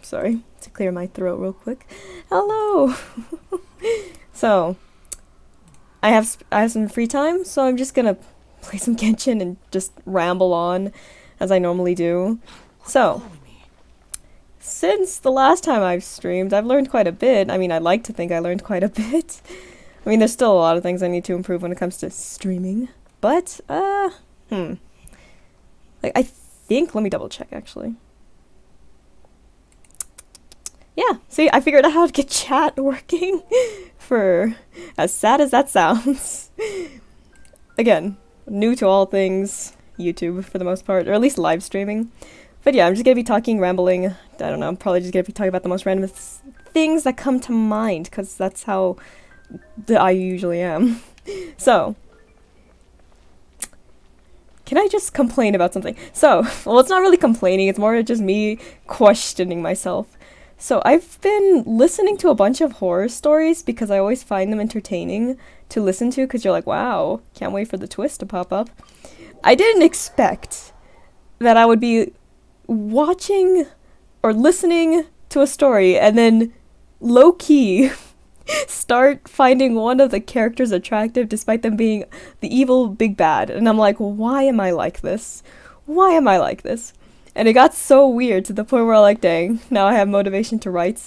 Sorry, to clear my throat real quick. Hello! So, I have some free time, so I'm just gonna play some Genshin and just ramble on as I normally do. So, since the last time I've streamed, I've learned quite a bit. I mean, I'd like to think I learned quite a bit. I mean, there's still a lot of things I need to improve when it comes to streaming. But, like, I think, let me double check actually. Yeah, see, I figured out how to get chat working for as sad as that sounds. Again, new to all things YouTube for the most part, or at least live streaming. But yeah, I'm just gonna be talking, rambling. I don't know, I'm probably just gonna be talking about the most random things that come to mind, because that's how I usually am. So, can I just complain about something? So, well, it's not really complaining, it's more just me questioning myself. So I've been listening to a bunch of horror stories because I always find them entertaining to listen to because you're like, wow, can't wait for the twist to pop up. I didn't expect that I would be watching or listening to a story and then low-key start finding one of the characters attractive despite them being the evil big bad. And I'm like, why am I like this? Why am I like this? And it got so weird to the point where I'm like, dang, now I have motivation to write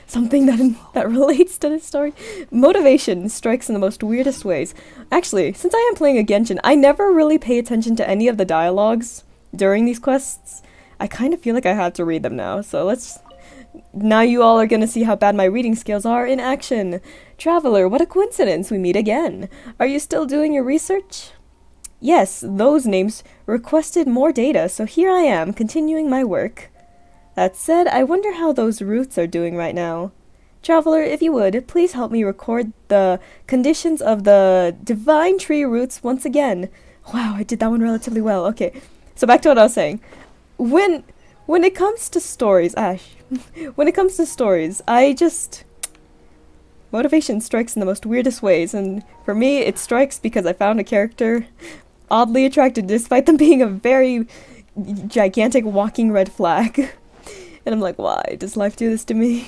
something that relates to this story. Motivation strikes in the most weirdest ways. Actually, since I am playing a Genshin, I never really pay attention to any of the dialogues during these quests. I kind of feel like I have to read them now, so now you all are gonna see how bad my reading skills are in action. Traveler, what a coincidence, we meet again. Are you still doing your research? Yes, those names requested more data, so here I am, continuing my work. That said, I wonder how those roots are doing right now. Traveler, if you would, please help me record the conditions of the divine tree roots once again. Wow, I did that one relatively well. Okay, so back to what I was saying. When it comes to stories, when it comes to stories, motivation strikes in the most weirdest ways, and for me, it strikes because I found a character oddly attracted despite them being a very gigantic walking red flag. And I'm like, why does life do this to me?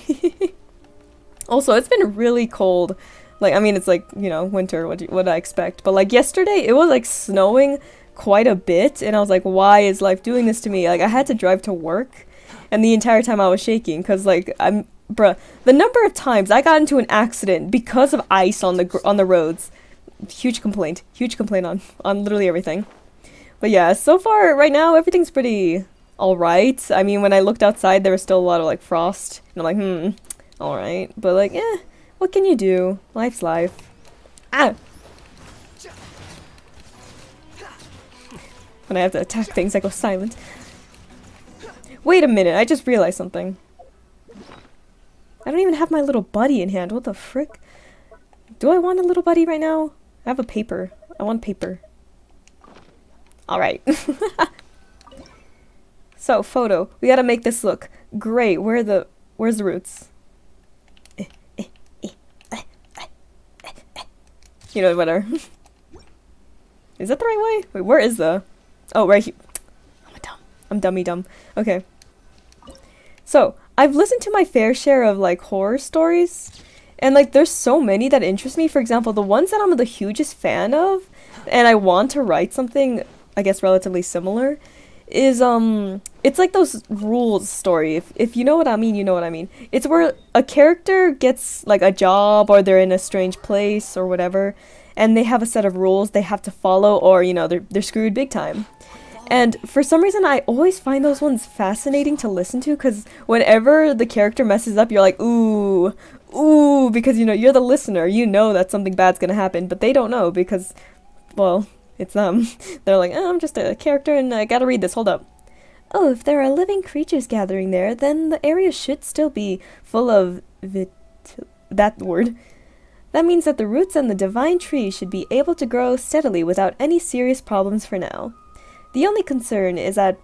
Also, it's been really cold. Like, I mean, it's like, you know, winter, what I expect. But like yesterday, it was like snowing quite a bit, and I was like, why is life doing this to me? Like, I had to drive to work, and the entire time I was shaking, because like, bruh, the number of times I got into an accident because of ice on the roads. Huge complaint on literally everything. But yeah, so far right now everything's pretty alright. I mean, when I looked outside there was still a lot of like frost, and I'm like, alright. But like, what can you do? Life's life. Ah! When I have to attack things I go silent. Wait a minute, I just realized something. I don't even have my little buddy in hand. What the frick? Do I want a little buddy right now? I have a paper. I want paper. Alright. So, photo. We gotta make this look great. Where's the roots? You know, whatever. Is that the right way? Wait, where is the... Oh, right here. I'm dummy dumb. Okay. So, I've listened to my fair share of, like, horror stories. And, like, there's so many that interest me. For example, the ones that I'm the hugest fan of, and I want to write something, I guess, relatively similar, is, it's like those rules story. If you know what I mean, you know what I mean. It's where a character gets, like, a job, or they're in a strange place, or whatever, and they have a set of rules they have to follow, or, you know, they're screwed big time. And for some reason, I always find those ones fascinating to listen to, because whenever the character messes up, you're like, ooh, because, you know, you're the listener, you know that something bad's gonna happen, but they don't know because, well, it's them. They're like, I'm just a character and I gotta read this, hold up. Oh, if there are living creatures gathering there, then the area should still be full of that word. That means that the roots and the divine tree should be able to grow steadily without any serious problems for now. The only concern is that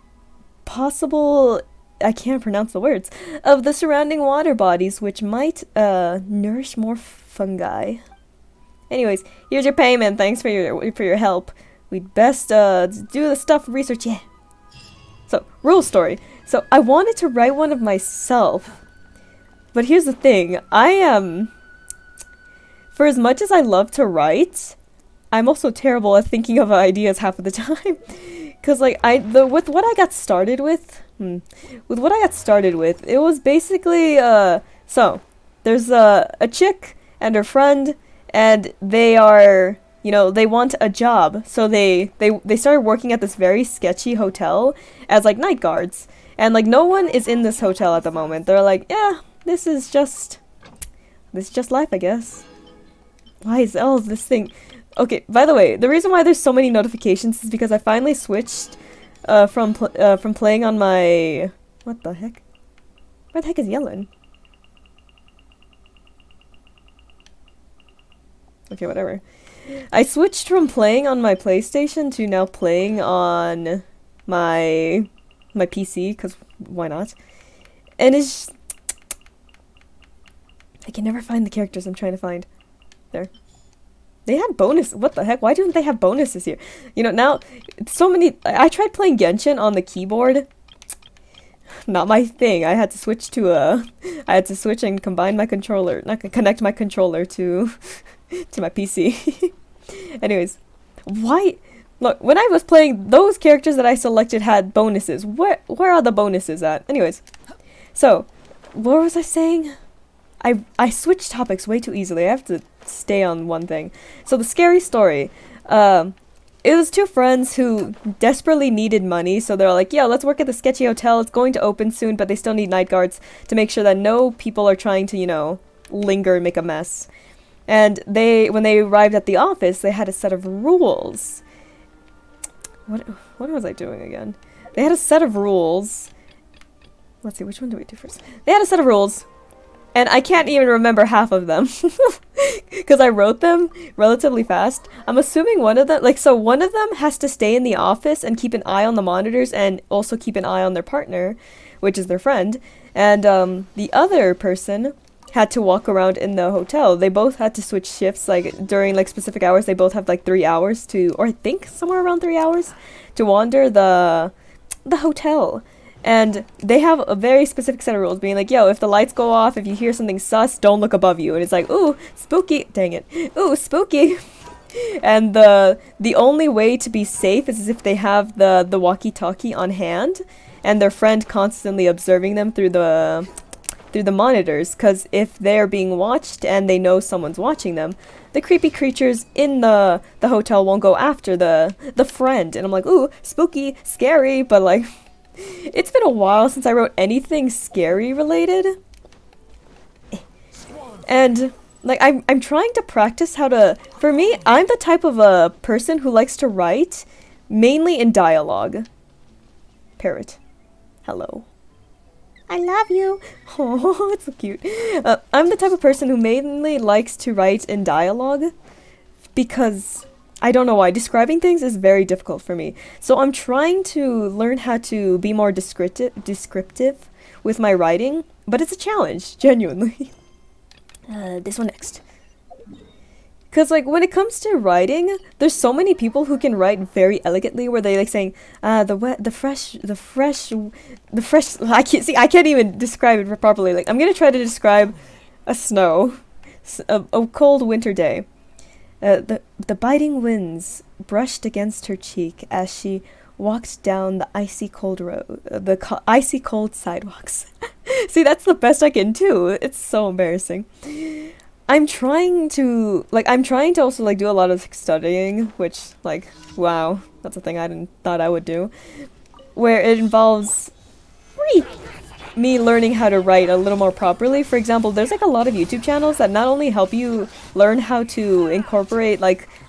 possible, I can't pronounce the words, of the surrounding water bodies which might nourish more fungi. Anyways, here's your payment. Thanks for your help. We'd best do the stuff research, yeah. So, rule story. So I wanted to write one of myself. But here's the thing. For as much as I love to write, I'm also terrible at thinking of ideas half of the time. Cause like with what I got started with, it was basically so there's a chick and her friend, and they are, you know, they want a job, so they started working at this very sketchy hotel as like night guards, and like no one is in this hotel at the moment. They're like, yeah, this is just life, I guess. Why is all of this thing? Okay, by the way, the reason why there's so many notifications is because I finally switched from playing on my... What the heck? Where the heck is yelling? Okay, whatever. I switched from playing on my PlayStation to now playing on my PC, because why not? And it's... I can never find the characters I'm trying to find. There. They had bonus. What the heck? Why didn't they have bonuses here? You know, now, so many... I tried playing Genshin on the keyboard. Not my thing. I had to switch to I had to switch and combine my controller. Not connect my controller to... to my PC. Anyways. Why... Look, when I was playing, those characters that I selected had bonuses. Where are the bonuses at? Anyways. So, what was I saying? I switched topics way too easily. I have to stay on one thing. So the scary story. It was two friends who desperately needed money, so they're like, yeah, let's work at the sketchy hotel. It's going to open soon, but they still need night guards to make sure that no people are trying to, you know, linger and make a mess. And when they arrived at the office, they had a set of rules. What was I doing again? They had a set of rules. Let's see, which one do we do first? They had a set of rules. And I can't even remember half of them. Because I wrote them relatively fast. I'm assuming one of them... so one of them has to stay in the office and keep an eye on the monitors and also keep an eye on their partner, which is their friend. And the other person had to walk around in the hotel. They both had to switch shifts, during, specific hours. They both have, 3 hours to... Or I think somewhere around 3 hours to wander the hotel. And they have a very specific set of rules, being like, yo, if the lights go off, if you hear something sus, don't look above you. And it's like, ooh, spooky. Dang it. Ooh, spooky. And the only way to be safe is if they have the walkie-talkie on hand and their friend constantly observing them through the monitors. Because if they're being watched and they know someone's watching them, the creepy creatures in the hotel won't go after the friend. And I'm like, ooh, spooky, scary, but it's been a while since I wrote anything scary related. And I'm trying to practice how to... For me, I'm the type of a person who likes to write mainly in dialogue. Parrot. Hello. I love you. Oh, it's so cute. I'm the type of person who mainly likes to write in dialogue because... I don't know why. Describing things is very difficult for me. So I'm trying to learn how to be more descriptive with my writing, but it's a challenge, genuinely. This one next. Because, when it comes to writing, there's so many people who can write very elegantly, where they saying, the fresh, I can't even describe it properly. I'm gonna try to describe a cold winter day. The biting winds brushed against her cheek as she walked down the icy cold road, icy cold sidewalks. See, that's the best I can do. It's so embarrassing. I'm trying to also do a lot of studying, which wow, that's a thing I didn't thought I would do, where it involves me learning how to write a little more properly. For example, there's a lot of YouTube channels that not only help you learn how to incorporate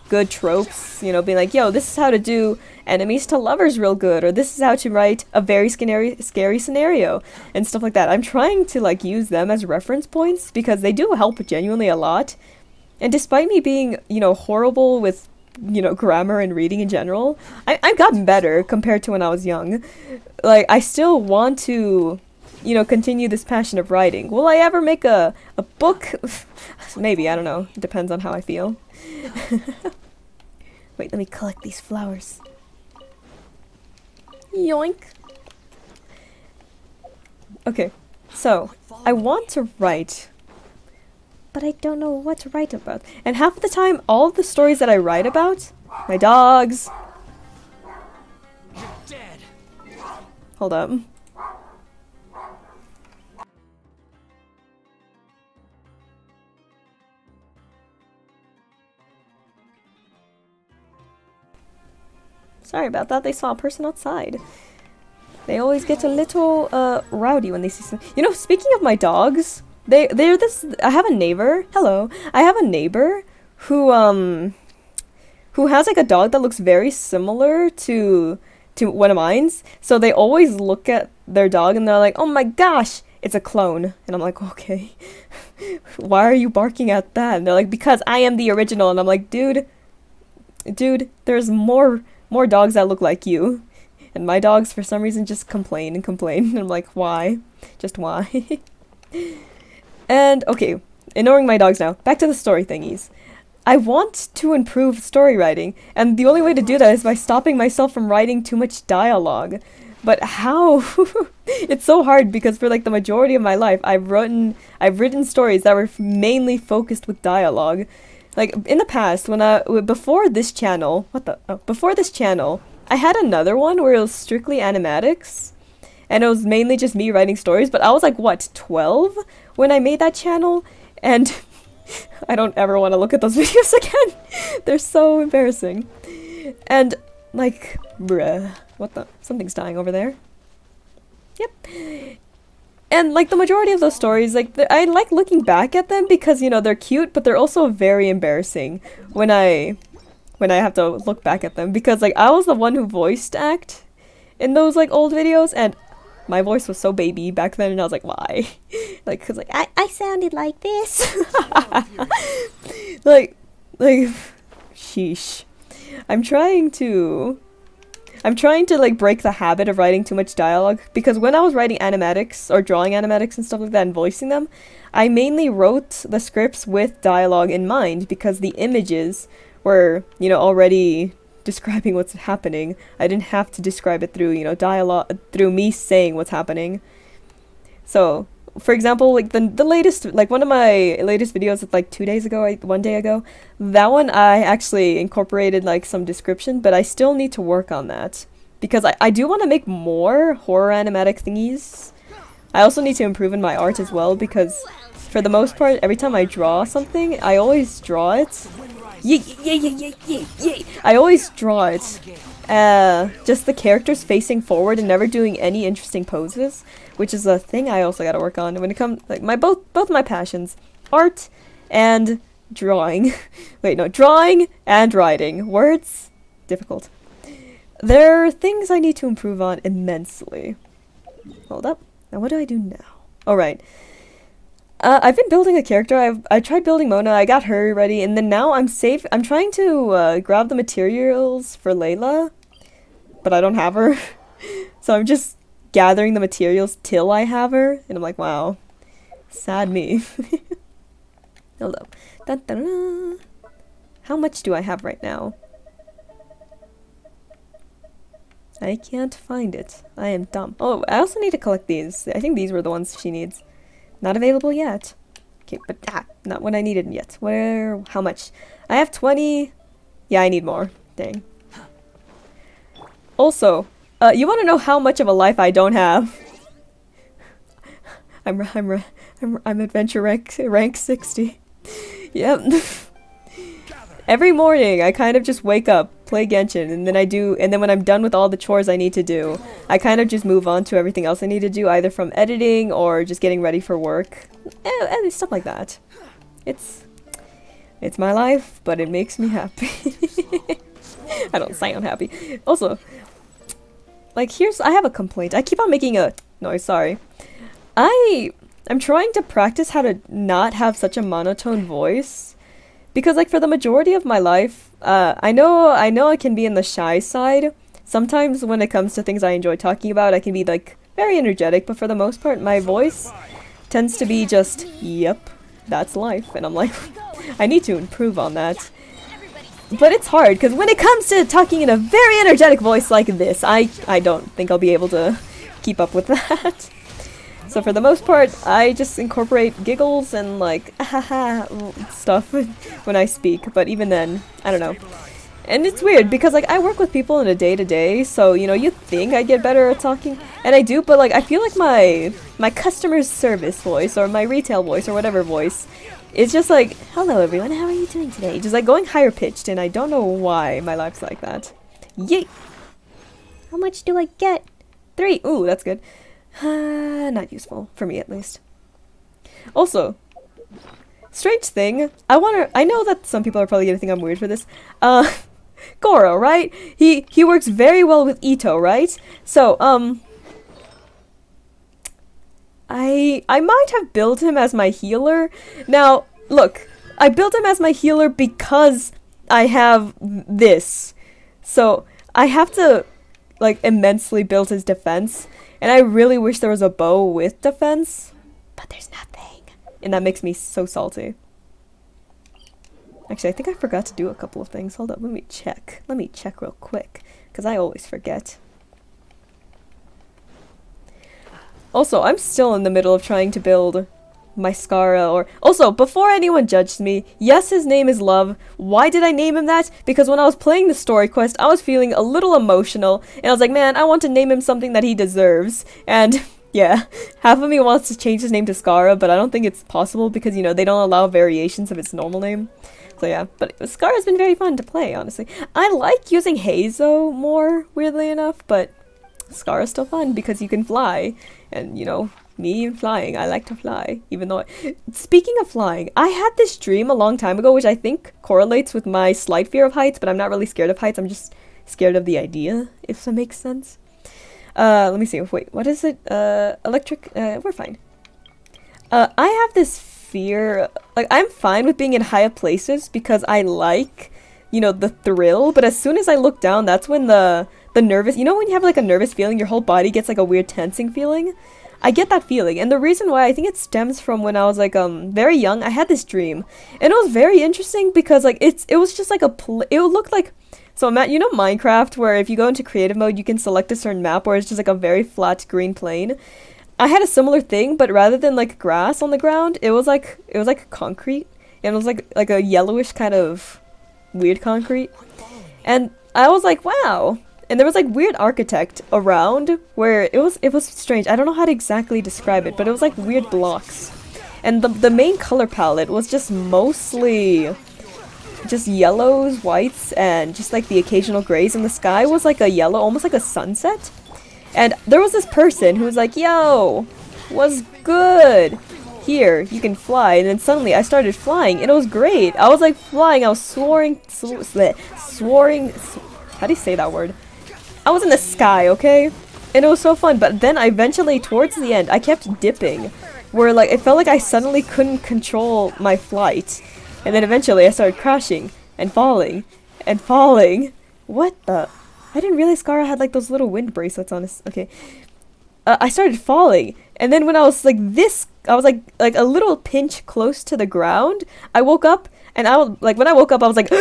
good tropes, you know, being like, yo, this is how to do enemies to lovers real good, or this is how to write a very scary scenario and stuff like that. I'm trying to use them as reference points because they do help genuinely a lot. And despite me being, you know, horrible with, you know, grammar and reading in general, I've gotten better compared to when I was young. I still want to, you know, continue this passion of writing. Will I ever make a book? Maybe, I don't know. It depends on how I feel. Wait, let me collect these flowers. Yoink. Okay, so I want to write, but I don't know what to write about. And half of the time, all the stories that I write about, my dogs. Hold up. Sorry about that, they saw a person outside. They always get a little rowdy when they see some. You know, speaking of my dogs, they're this. I have a neighbor. Hello, I have a neighbor who has like a dog that looks very similar to one of mine's. So they always look at their dog and they're like, "Oh my gosh, it's a clone." And I'm like, "Okay, why are you barking at that?" And they're like, "Because I am the original." And I'm like, "Dude, there's more dogs that look like you." And my dogs, for some reason, just complain and complain. And I'm like, why? Just why? And, okay, ignoring my dogs now. Back to the story thingies. I want to improve story writing. And the only way to do that is by stopping myself from writing too much dialogue. But how? It's so hard because for like the majority of my life, I've written stories that were mainly focused with dialogue. Like, in the past, before this channel, before this channel, I had another one where it was strictly animatics, and it was mainly just me writing stories, but I was like, what, 12 when I made that channel? And I don't ever want to look at those videos again. They're so embarrassing. And, like, bruh, what the? Something's dying over there. Yep. And, like, the majority of those stories, like, I like looking back at them because, you know, they're cute, but they're also very embarrassing when I have to look back at them, because like I was the one who voiced act in those like old videos, and my voice was so baby back then, and I was like, why? Like, cause like I sounded like this. like sheesh. I'm trying to like break the habit of writing too much dialogue, because when I was writing animatics or drawing animatics and stuff like that and voicing them, I mainly wrote the scripts with dialogue in mind, because the images were, you know, already describing what's happening. I didn't have to describe it through, you know, dialogue, through me saying what's happening. So, for example, like the latest, like one of my latest videos, like 2 days ago, one day ago, that one I actually incorporated like some description, but I still need to work on that, because I do want to make more horror animatic thingies. I also need to improve in my art as well, because for the most part, every time I draw something, I always draw it. I always draw it. Just the characters facing forward and never doing any interesting poses, which is a thing I also gotta work on when it comes, like, both my passions, art and drawing. Wait, no, drawing and writing. Words, difficult. There are things I need to improve on immensely. Hold up. Now what do I do now? Oh, right. I've been building a character. I tried building Mona. I got her ready, and then now I'm trying to grab the materials for Layla, but I don't have her. So I'm just gathering the materials till I have her, and I'm like, wow, sad me. Hold up. Dun, dun, dun. How much do I have right now? I can't find it. I am dumb. Oh, I also need to collect these. I think these were the ones she needs. Not available yet. Okay, but not what I needed yet. Where? How much? I have 20. Yeah, I need more. Dang. Also, you want to know how much of a life I don't have? I'm adventure rank 60. Yep. Every morning, I kind of just wake up, play Genshin, and then when I'm done with all the chores I need to do, I kind of just move on to everything else I need to do, either from editing or just getting ready for work. Stuff like that. It's my life, but it makes me happy. I don't sound happy. Also, like, I have a complaint. I keep on making a noise, sorry. I'm trying to practice how to not have such a monotone voice. Because, like, for the majority of my life, I know I can be in the shy side. Sometimes when it comes to things I enjoy talking about, I can be, like, very energetic. But for the most part, my voice tends to be just, yep, that's life. And I'm like, I need to improve on that. But it's hard, because when it comes to talking in a very energetic voice like this, I don't think I'll be able to keep up with that. So for the most part, I just incorporate giggles and like haha stuff when I speak, but even then, I don't know. And it's weird because like I work with people in a day-to-day, so you know, you think I get better at talking, and I do, but like I feel like my customer service voice or my retail voice or whatever voice is just like, "Hello everyone, how are you doing today?" Just like going higher pitched, and I don't know why my life's like that. Yay! How much do I get? 3. Ooh, that's good. Not useful for me at least. Also, strange thing. I know that some people are probably gonna think I'm weird for this. Goro, right? He works very well with Ito, right? So, I might have built him as my healer. Now, look, I built him as my healer because I have this. So, I have to, like, immensely build his defense. And I really wish there was a bow with defense. But there's nothing. And that makes me so salty. Actually, I think I forgot to do a couple of things. Hold up, let me check. Let me check real quick, because I always forget. Also, I'm still in the middle of trying to build my Scara, or... Also, before anyone judged me, yes, his name is Love. Why did I name him that? Because when I was playing the story quest, I was feeling a little emotional, and I was like, man, I want to name him something that he deserves. And... yeah, half of me wants to change his name to Scara, but I don't think it's possible because, you know, they don't allow variations of its normal name. So yeah, but Scar's been very fun to play, honestly. I like using Hazo more, weirdly enough, but Scar's still fun because you can fly. And, you know, me and flying, I like to fly, even though... Speaking of flying, I had this dream a long time ago, which I think correlates with my slight fear of heights, but I'm not really scared of heights, I'm just scared of the idea, if that makes sense. Let me see, wait, what is it? Electric, we're fine. I have this fear, like, I'm fine with being in higher places because I like, you know, the thrill, but as soon as I look down, that's when the nervous, you know when you have like a nervous feeling, your whole body gets like a weird tensing feeling? I get that feeling, and the reason why, I think it stems from when I was like, very young, I had this dream, and it was very interesting because like, it was just like it looked like, so Matt, you know Minecraft, where if you go into creative mode, you can select a certain map where it's just like a very flat green plane? I had a similar thing, but rather than like grass on the ground, it was like concrete, and it was like a yellowish kind of weird concrete, and I was like, wow. And there was like weird architect around where it was strange. I don't know how to exactly describe it, but it was like weird blocks, and the main color palette was just mostly just yellows, whites, and just like the occasional grays, and the sky was like a yellow, almost like a sunset. And there was this person who was like, yo, what's good? Here, you can fly. And then suddenly I started flying, and it was great. I was like flying, I was soaring, how do you say that word? I was in the sky, okay? And it was so fun, but then I eventually, towards the end, I kept dipping, where like, it felt like I suddenly couldn't control my flight. And then eventually I started crashing, and falling, and falling. What the? I didn't realize Scara had like those little wind bracelets on his, okay. I started falling, and then when I was like this, I was like a little pinch close to the ground, I woke up, and I was like, when I woke up, I was like,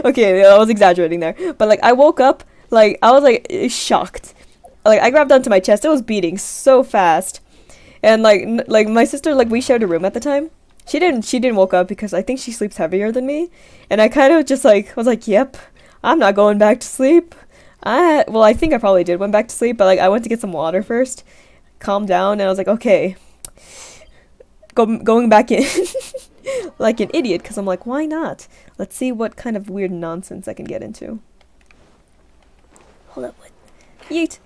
okay, I was exaggerating there, but like I woke up, like I was like shocked. Like I grabbed onto my chest, it was beating so fast, and like my sister, like we shared a room at the time. She didn't woke up because I think she sleeps heavier than me, and I kind of just like was like, yep, I'm not going back to sleep. Well, I think I probably did went back to sleep, but like I went to get some water first, calm down, and I was like, okay, going back in like an idiot, because I'm like, why not? Let's see what kind of weird nonsense I can get into. Hold up, what? Yeet.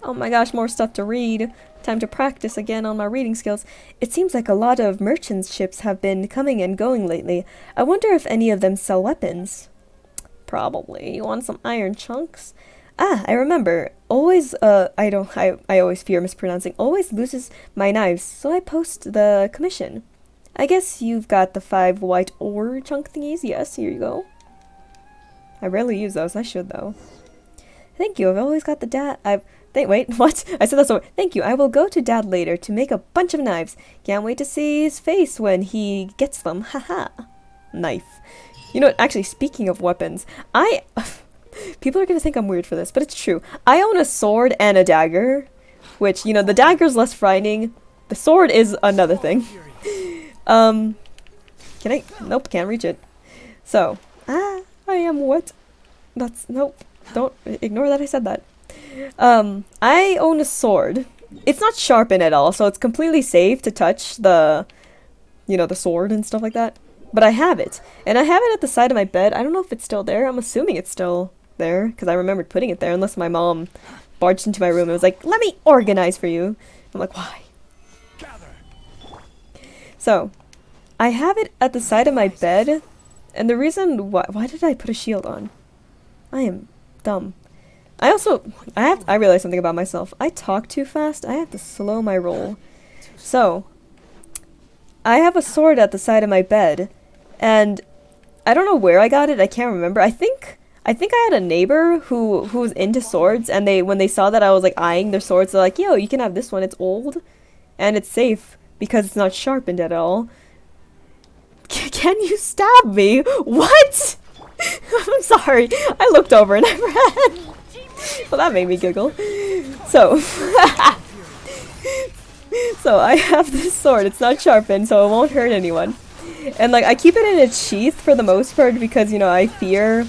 Oh my gosh, more stuff to read. Time to practice again on my reading skills. It seems like a lot of merchants' ships have been coming and going lately. I wonder if any of them sell weapons. Probably. You want some iron chunks? Ah, I remember. Always, I always fear mispronouncing. Always loses my knives, so I post the commission. I guess you've got the 5 white ore chunk thingies. Yes, here you go. I rarely use those. I should, though. Thank you. I've always got the wait, what? I said that so. Thank you. I will go to Dad later to make a bunch of knives. Can't wait to see his face when he gets them. Haha. Knife. You know what? Actually, speaking of weapons, people are gonna think I'm weird for this, but it's true. I own a sword and a dagger, which, you know, the dagger's less frightening. The sword is another thing. Can I? Nope, can't reach it. So, I am what? Nope. Don't ignore that I said that. I own a sword. It's not sharpened at all, so it's completely safe to touch the, you know, the sword and stuff like that. But I have it. And I have it at the side of my bed. I don't know if it's still there. I'm assuming it's still there, because I remembered putting it there, unless my mom barged into my room and was like, let me organize for you. I'm like, why? So, I have it at the side of my bed, and the reason why did I put a shield on? I am dumb. I realized something about myself. I talk too fast. I have to slow my roll. So, I have a sword at the side of my bed, and I don't know where I got it. I can't remember. I think I had a neighbor who was into swords, and when they saw that I was like eyeing their swords, they're like, "Yo, you can have this one. It's old, and it's safe because it's not sharpened at all." Can you stab me? What? I'm sorry. I looked over and I ran. Well, that made me giggle. So, so I have this sword. It's not sharpened, so it won't hurt anyone. And like, I keep it in its sheath for the most part because, you know, I fear,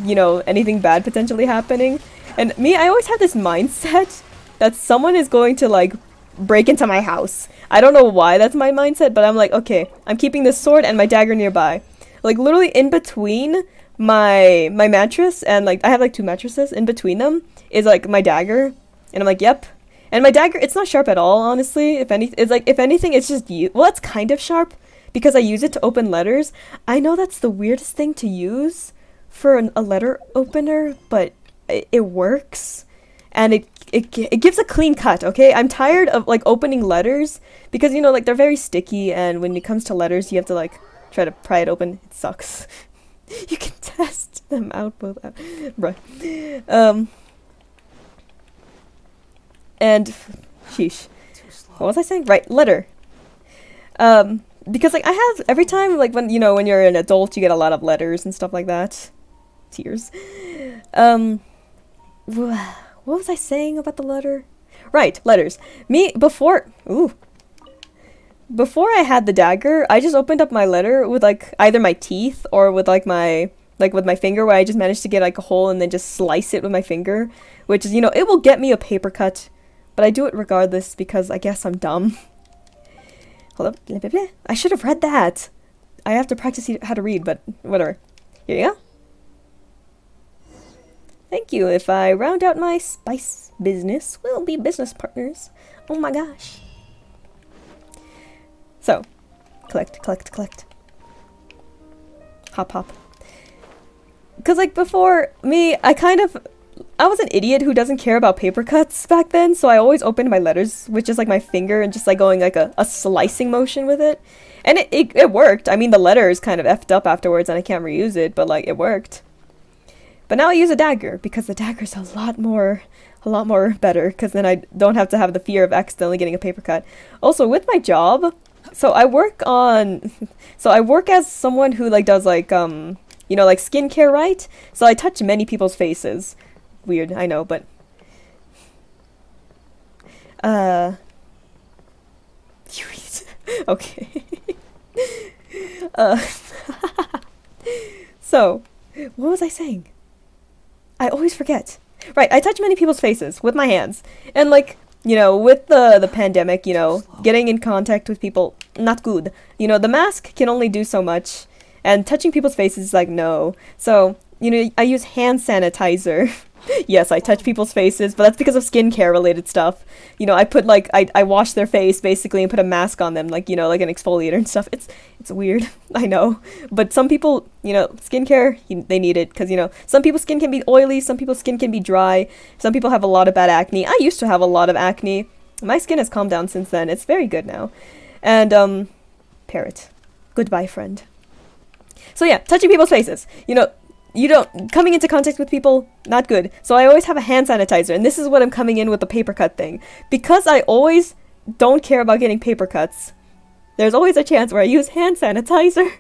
you know, anything bad potentially happening. And I always have this mindset that someone is going to like break into my house. I don't know why that's my mindset, but I'm like, okay, I'm keeping this sword and my dagger nearby. Like literally in between my mattress and like I have like 2 mattresses, in between them is like my dagger, and I'm like, yep. And my dagger, it's not sharp at all, honestly. If anything, it's just well, it's kind of sharp because I use it to open letters. I know that's the weirdest thing to use for a letter opener, but it works, and it gives a clean cut. Okay, I'm tired of like opening letters because, you know, like they're very sticky, and when it comes to letters, you have to like try to pry it open. It sucks. You can test them out both out. Bruh. And sheesh. What was I saying? Right, letter. Because like I have every time, like when you're an adult, you get a lot of letters and stuff like that. Tears. What was I saying about the letter? Right, letters. Before I had the dagger, I just opened up my letter with like either my teeth or with like with my finger, where I just managed to get like a hole and then just slice it with my finger, which is, you know, it will get me a paper cut, but I do it regardless because I guess I'm dumb. Hold up. I should have read that. I have to practice how to read, but whatever. Here you go. Thank you. If I round out my spice business, we'll be business partners. Oh my gosh. So, collect. Hop. Because, like, before, I was an idiot who doesn't care about paper cuts back then, so I always opened my letters with just, like, my finger and just, like, going, like, a slicing motion with it. And it worked. I mean, the letter is kind of effed up afterwards and I can't reuse it, but, like, it worked. But now I use a dagger, because the dagger's a lot more better, because then I don't have to have the fear of accidentally getting a paper cut. Also, with my job, so I work as someone who like does like you know, like skincare, right? So I touch many people's faces. Weird, I know, but okay. So what was I saying? I always forget. Right, I touch many people's faces with my hands. And like, you know, with the pandemic, you know, getting in contact with people, not good. You know, the mask can only do so much, and touching people's faces is like, no. So, you know, I use hand sanitizer. Yes, I touch people's faces, but that's because of skincare related stuff. You know, I put like, I wash their face basically and put a mask on them, like, you know, like an exfoliator and stuff. It's weird, I know. But some people, you know, skincare, they need it, because, you know, some people's skin can be oily, some people's skin can be dry, some people have a lot of bad acne. I used to have a lot of acne. My skin has calmed down since then. It's very good now. And, parrot. Goodbye, friend. So yeah, touching people's faces. You know, coming into contact with people, not good. So I always have a hand sanitizer, and this is what I'm coming in with the paper cut thing. Because I always don't care about getting paper cuts, there's always a chance where I use hand sanitizer.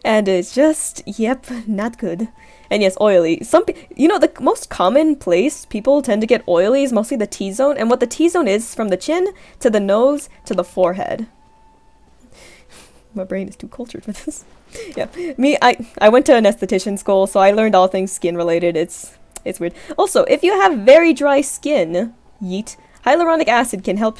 And it's just, yep, not good. And yes, oily. You know, the most common place people tend to get oily is mostly the T-zone. And what the T-zone is from the chin to the nose to the forehead. My brain is too cultured for this. Yeah, I went to an esthetician school, so I learned all things skin related. It's weird. Also, if you have very dry skin, yeet, hyaluronic acid can help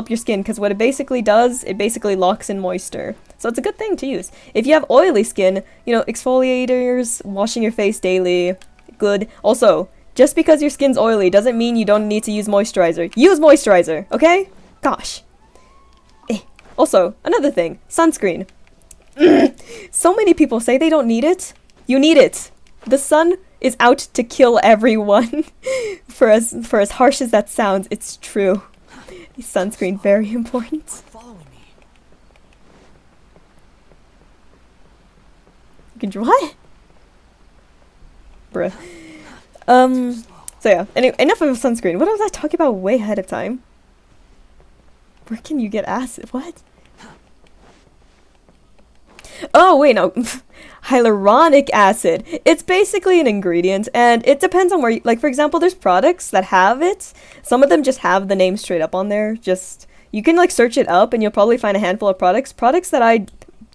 your skin, because what it basically does, it basically locks in moisture. So it's a good thing to use. If you have oily skin, you know, exfoliators, washing your face daily, good. Also, just because your skin's oily doesn't mean you don't need to use moisturizer. Use moisturizer, okay? Gosh. Also, another thing, sunscreen. So many people say they don't need it. You need it. The sun is out to kill everyone. For as harsh as that sounds, it's true. Sunscreen, very important. You can draw it? Bruh. So yeah, anyway, enough of sunscreen. What was I talking about way ahead of time? Where can you get acid? What? Oh, wait, no. Hyaluronic acid. It's basically an ingredient, and it depends on where you, like, for example, there's products that have it. Some of them just have the name straight up on there. Just, you can, like, search it up, and you'll probably find a handful of products. Products that I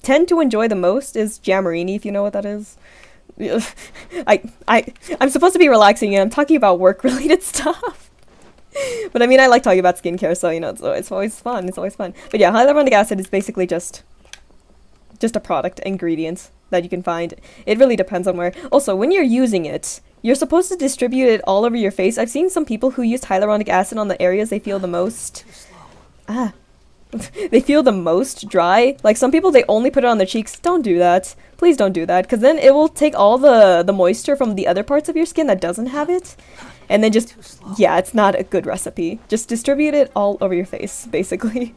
tend to enjoy the most is Jamarini, if you know what that is. I'm supposed to be relaxing, and I'm talking about work-related stuff. But I mean, I like talking about skincare, so, you know, it's always fun. It's always fun. But yeah, hyaluronic acid is basically just a product ingredient that you can find. It really depends on where. Also, when you're using it, you're supposed to distribute it all over your face. I've seen some people who use hyaluronic acid on the areas they feel the most they feel the most dry. Like, some people, they only put it on their cheeks. Don't do that. Please don't do that, because then it will take all the moisture from the other parts of your skin that doesn't have it, and then just, yeah, it's not a good recipe. Just distribute it all over your face, basically.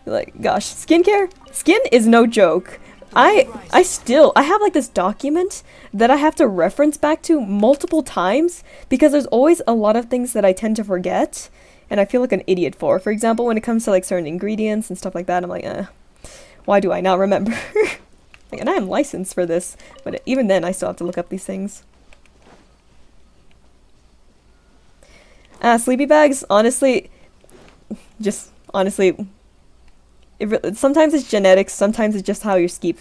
Like, gosh, skincare? Skin is no joke. I have like this document that I have to reference back to multiple times because there's always a lot of things that I tend to forget and I feel like an idiot for. For example, when it comes to like certain ingredients and stuff like that, I'm like, why do I not remember? Like, and I am licensed for this, but even then I still have to look up these things. Sleepy bags, honestly, sometimes it's genetics, sometimes it's just how your sleep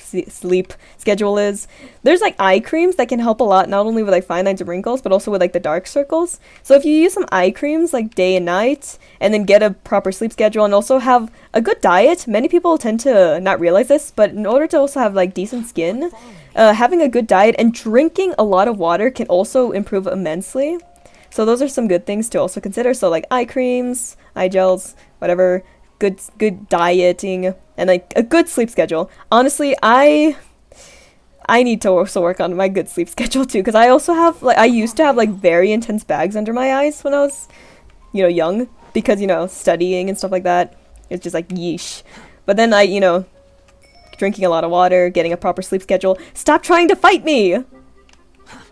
schedule is. There's like eye creams that can help a lot, not only with like fine lines and wrinkles, but also with like the dark circles. So if you use some eye creams like day and night, and then get a proper sleep schedule, and also have a good diet, many people tend to not realize this, but in order to also have like decent skin, having a good diet and drinking a lot of water can also improve immensely. So those are some good things to also consider. So like eye creams, eye gels, whatever. Good dieting and like a good sleep schedule. Honestly, I need to also work on my good sleep schedule too, because I also have like, I used to have like very intense bags under my eyes when I was, you know, young, because, you know, studying and stuff like that. It's just like yeesh. But then you know, drinking a lot of water, getting a proper sleep schedule. Stop trying to fight me.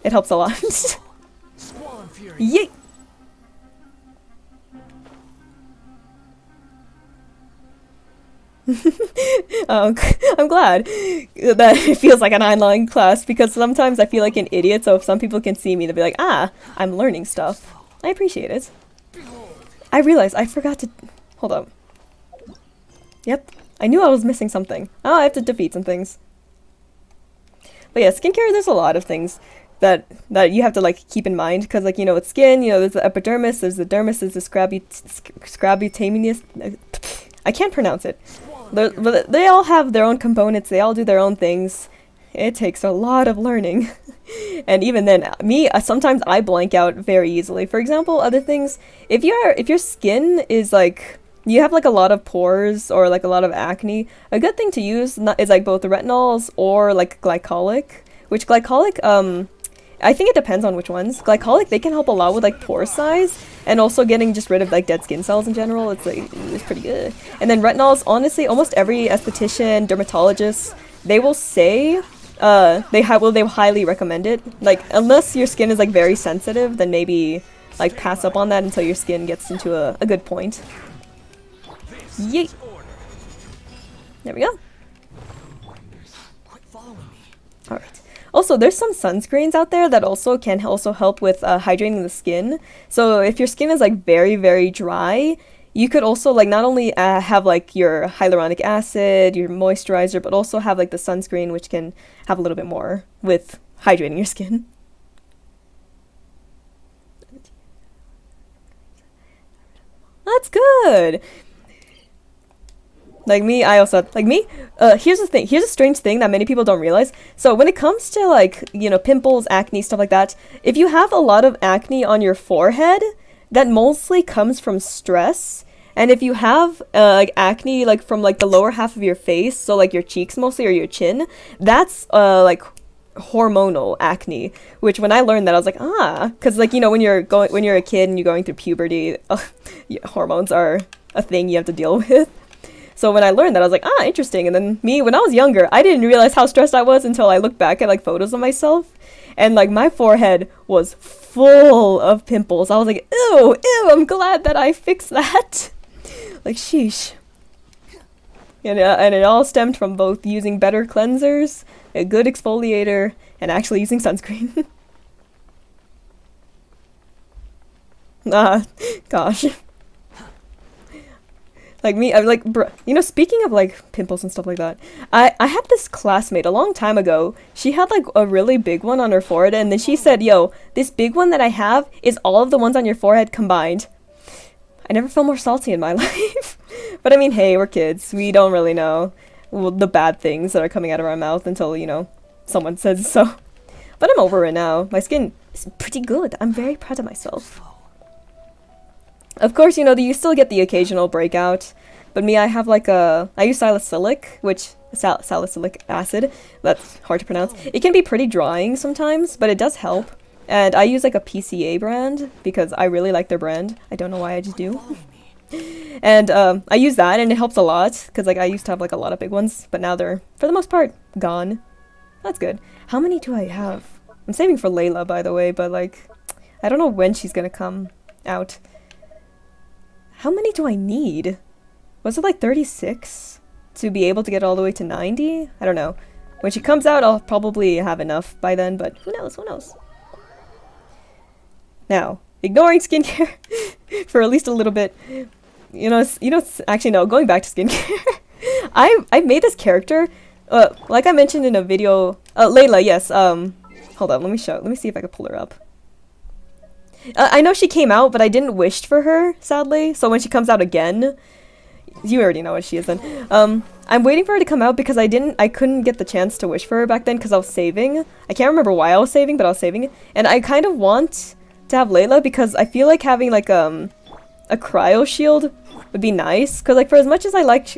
It helps a lot. Yeet. I'm glad that it feels like an online class, because sometimes I feel like an idiot, so if some people can see me, they'll be like, I'm learning stuff. I appreciate it. I realized I forgot to... Hold up. Yep. I knew I was missing something. Oh, I have to defeat some things. But yeah, skincare, there's a lot of things that you have to like keep in mind, because like, you know, with skin, you know, there's the epidermis, there's the dermis, there's the scrabutaneous... I can't pronounce it. They all have their own components, they all do their own things. It takes a lot of learning. And even then, sometimes I blank out very easily. For example, other things, if your skin is like, you have like a lot of pores or like a lot of acne, a good thing to use is like both the retinols or like glycolic, which glycolic, I think it depends on which ones. Glycolic, they can help a lot with like pore size and also getting just rid of like dead skin cells in general. It's like, it's pretty good. And then retinols, honestly, almost every esthetician, dermatologist, they will say they highly recommend it. Like, unless your skin is like very sensitive, then maybe like pass up on that until your skin gets into a good point. Yeet. There we go. All right. Also, there's some sunscreens out there that also can also help with hydrating the skin. So if your skin is like very, very dry, you could also like not only have like your hyaluronic acid, your moisturizer, but also have like the sunscreen, which can have a little bit more with hydrating your skin. That's good. Like me, I also like me. Here's the thing. Here's a strange thing that many people don't realize. So when it comes to like, you know, pimples, acne, stuff like that, if you have a lot of acne on your forehead, that mostly comes from stress. And if you have like acne like from like the lower half of your face, so like your cheeks mostly or your chin, that's like hormonal acne. Which when I learned that, I was like, because like, you know, when you're a kid and you're going through puberty, hormones are a thing you have to deal with. So when I learned that, I was like, interesting. And then me, when I was younger, I didn't realize how stressed I was until I looked back at like photos of myself. And like my forehead was full of pimples. I was like, ew, I'm glad that I fixed that. Like, sheesh. And it all stemmed from both using better cleansers, a good exfoliator, and actually using sunscreen. Gosh. Like me, I'm like, you know, speaking of like pimples and stuff like that, I had this classmate a long time ago. She had like a really big one on her forehead, and then she said, yo, this big one that I have is all of the ones on your forehead combined. I never felt more salty in my life. But I mean, hey, we're kids. We don't really know the bad things that are coming out of our mouth until, you know, someone says so. But I'm over it now. My skin is pretty good. I'm very proud of myself. Of course, you know, you still get the occasional breakout, but me, I have like I use salicylic, salicylic acid, that's hard to pronounce. It can be pretty drying sometimes, but it does help. And I use like a PCA brand, because I really like their brand. I don't know why, I just do. And I use that, and it helps a lot, because like I used to have like a lot of big ones, but now they're, for the most part, gone. That's good. How many do I have? I'm saving for Layla, by the way, but like, I don't know when she's gonna come out. How many do I need? Was it like 36 to be able to get all the way to 90? I don't know. When she comes out, I'll probably have enough by then, but who knows, who knows? Now, ignoring skincare for at least a little bit. Actually no, going back to skincare. I made this character, like I mentioned in a video, Layla, yes, hold on, let me see if I can pull her up. I know she came out, but I didn't wish for her, sadly. So when she comes out again, you already know what she is then. I'm waiting for her to come out because I couldn't get the chance to wish for her back then because I was saving. I can't remember why I was saving, but I was saving. And I kind of want to have Layla because I feel like having like a cryo shield would be nice. Because like for as much as I like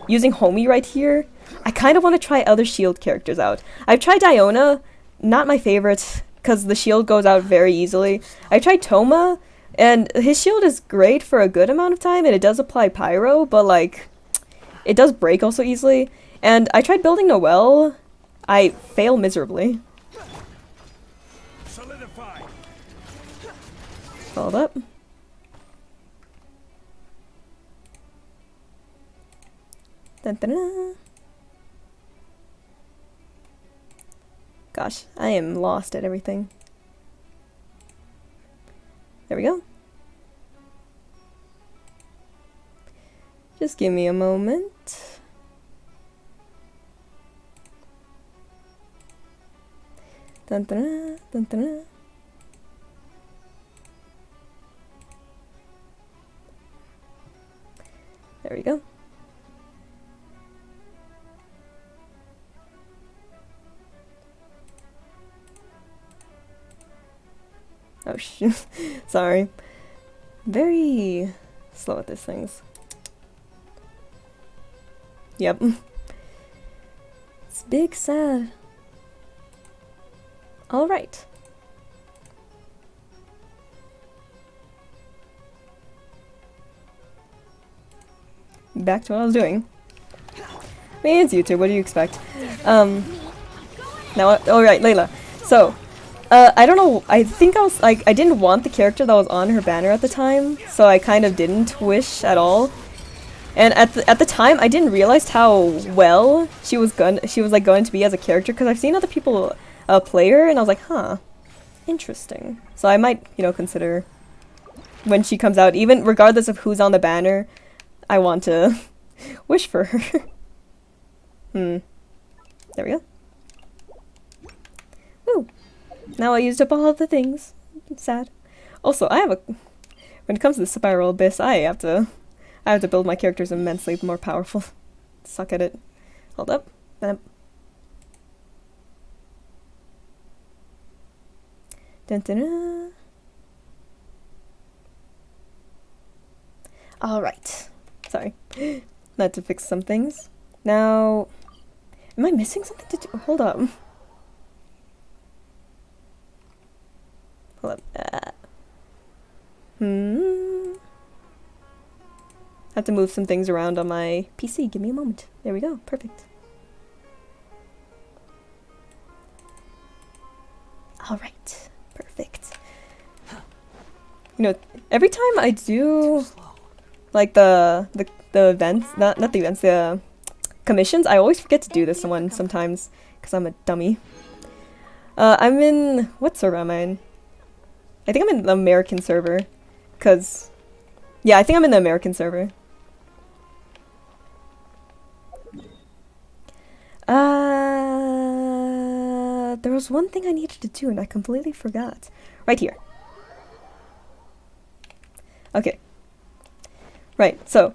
using Homie right here, I kind of want to try other shield characters out. I've tried Diona, not my favorite, because the shield goes out very easily. I tried Toma, and his shield is great for a good amount of time, and it does apply pyro, but like, it does break also easily. And I tried building Noelle. I fail miserably. Solidify. Hold up. Dun, dun, dun. Gosh, I am lost at everything. There we go. Just give me a moment. Dun, dun, dun, dun, dun. There we go. Oh shoot, sorry. Very slow at these things. Yep. It's big sad. Alright. Back to what I was doing. I mean, it's YouTube, what do you expect? Now, alright, Layla. So, I don't know, I think I was, like, I didn't want the character that was on her banner at the time, so I kind of didn't wish at all. And at the time, I didn't realize how well she was like going to be as a character, because I've seen other people play her, and I was like, huh, interesting. So I might, you know, consider when she comes out, even regardless of who's on the banner, I want to wish for her. There we go. Woo! Now I used up all of the things. Sad. Also, when it comes to the Spiral Abyss, I have to build my characters immensely more powerful. Suck at it. Hold up. Dun dun dun. Alright. Sorry. Had to fix some things. Now, am I missing something to do? Hold up. Hold up. Have to move some things around on my PC. Give me a moment. There we go. Perfect. Alright. Perfect. You know, every time I do like the events, not the events, the commissions, I always forget to do this one sometimes because I'm a dummy. I'm in, what server am I in? I think I'm in the American server, cause yeah, I think I'm in the American server. There was one thing I needed to do and I completely forgot. Right here. Okay. Right, so,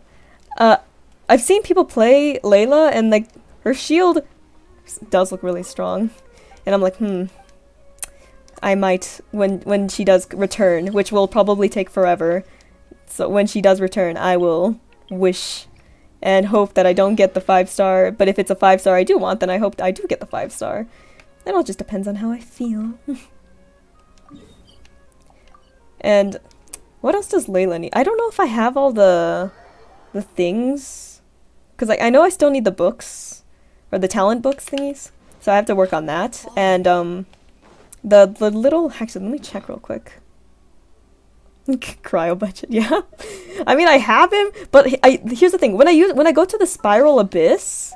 I've seen people play Layla, and like, her shield does look really strong. And I'm like, I might, when she does return, which will probably take forever. So when she does return, I will wish and hope that I don't get the 5-star, but if it's a 5-star I do want, then I hope I do get the 5-star. It all just depends on how I feel. And what else does Layla need? I don't know if I have all the things, because like, I know I still need the books, or the talent books thingies, so I have to work on that. And the little, actually let me check real quick. Cryo budget, yeah. I mean, I have him, but here's the thing. When I go to the Spiral Abyss,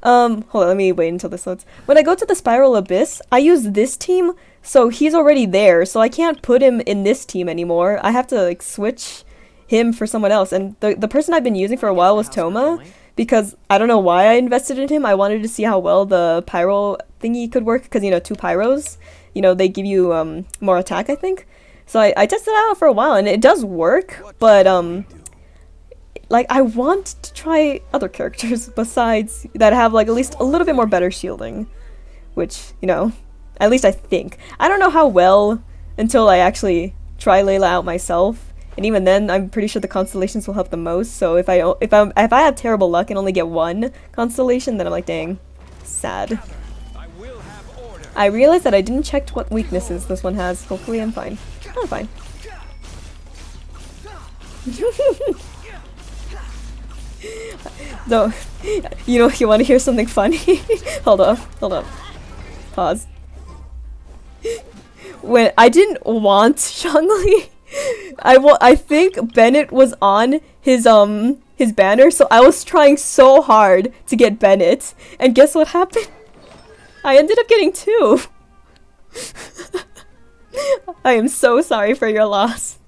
hold on, let me wait until this loads. When I go to the Spiral Abyss, I use this team, so he's already there, so I can't put him in this team anymore. I have to like switch him for someone else, and the person I've been using for a while was Toma, because I don't know why I invested in him. I wanted to see how well the pyro thingy could work, because, you know, 2 pyros, you know, they give you more attack, I think. So I tested it out for a while, and it does work, but like, I want to try other characters besides that have like at least a little bit more better shielding, which, you know, at least I think. I don't know how well until I actually try Layla out myself, and even then I'm pretty sure the constellations will help the most. So if I have terrible luck and only get 1 constellation, then I'm like, dang, sad. I realized that I didn't check what weaknesses this one has. Hopefully I'm fine. I'm fine. No, you know, you want to hear something funny? Hold up. Pause. When I didn't want Shangli, I think Bennett was on his banner, so I was trying so hard to get Bennett, and guess what happened? I ended up getting 2. I am so sorry for your loss.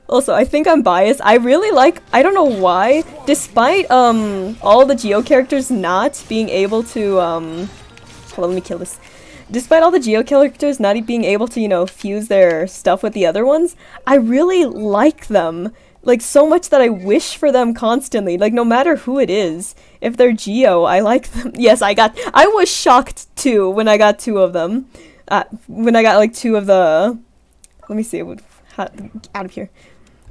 Also, I think I'm biased. I really like, I don't know why, despite all the Geo characters not being able to hold on, let me kill this. Despite all the Geo characters not being able to, you know, fuse their stuff with the other ones, I really like them. Like, so much that I wish for them constantly. Like, no matter who it is. If they're Geo, I like them. Yes, I was shocked too when I got 2 of them. When I got like 2 of the, let me see, out of here.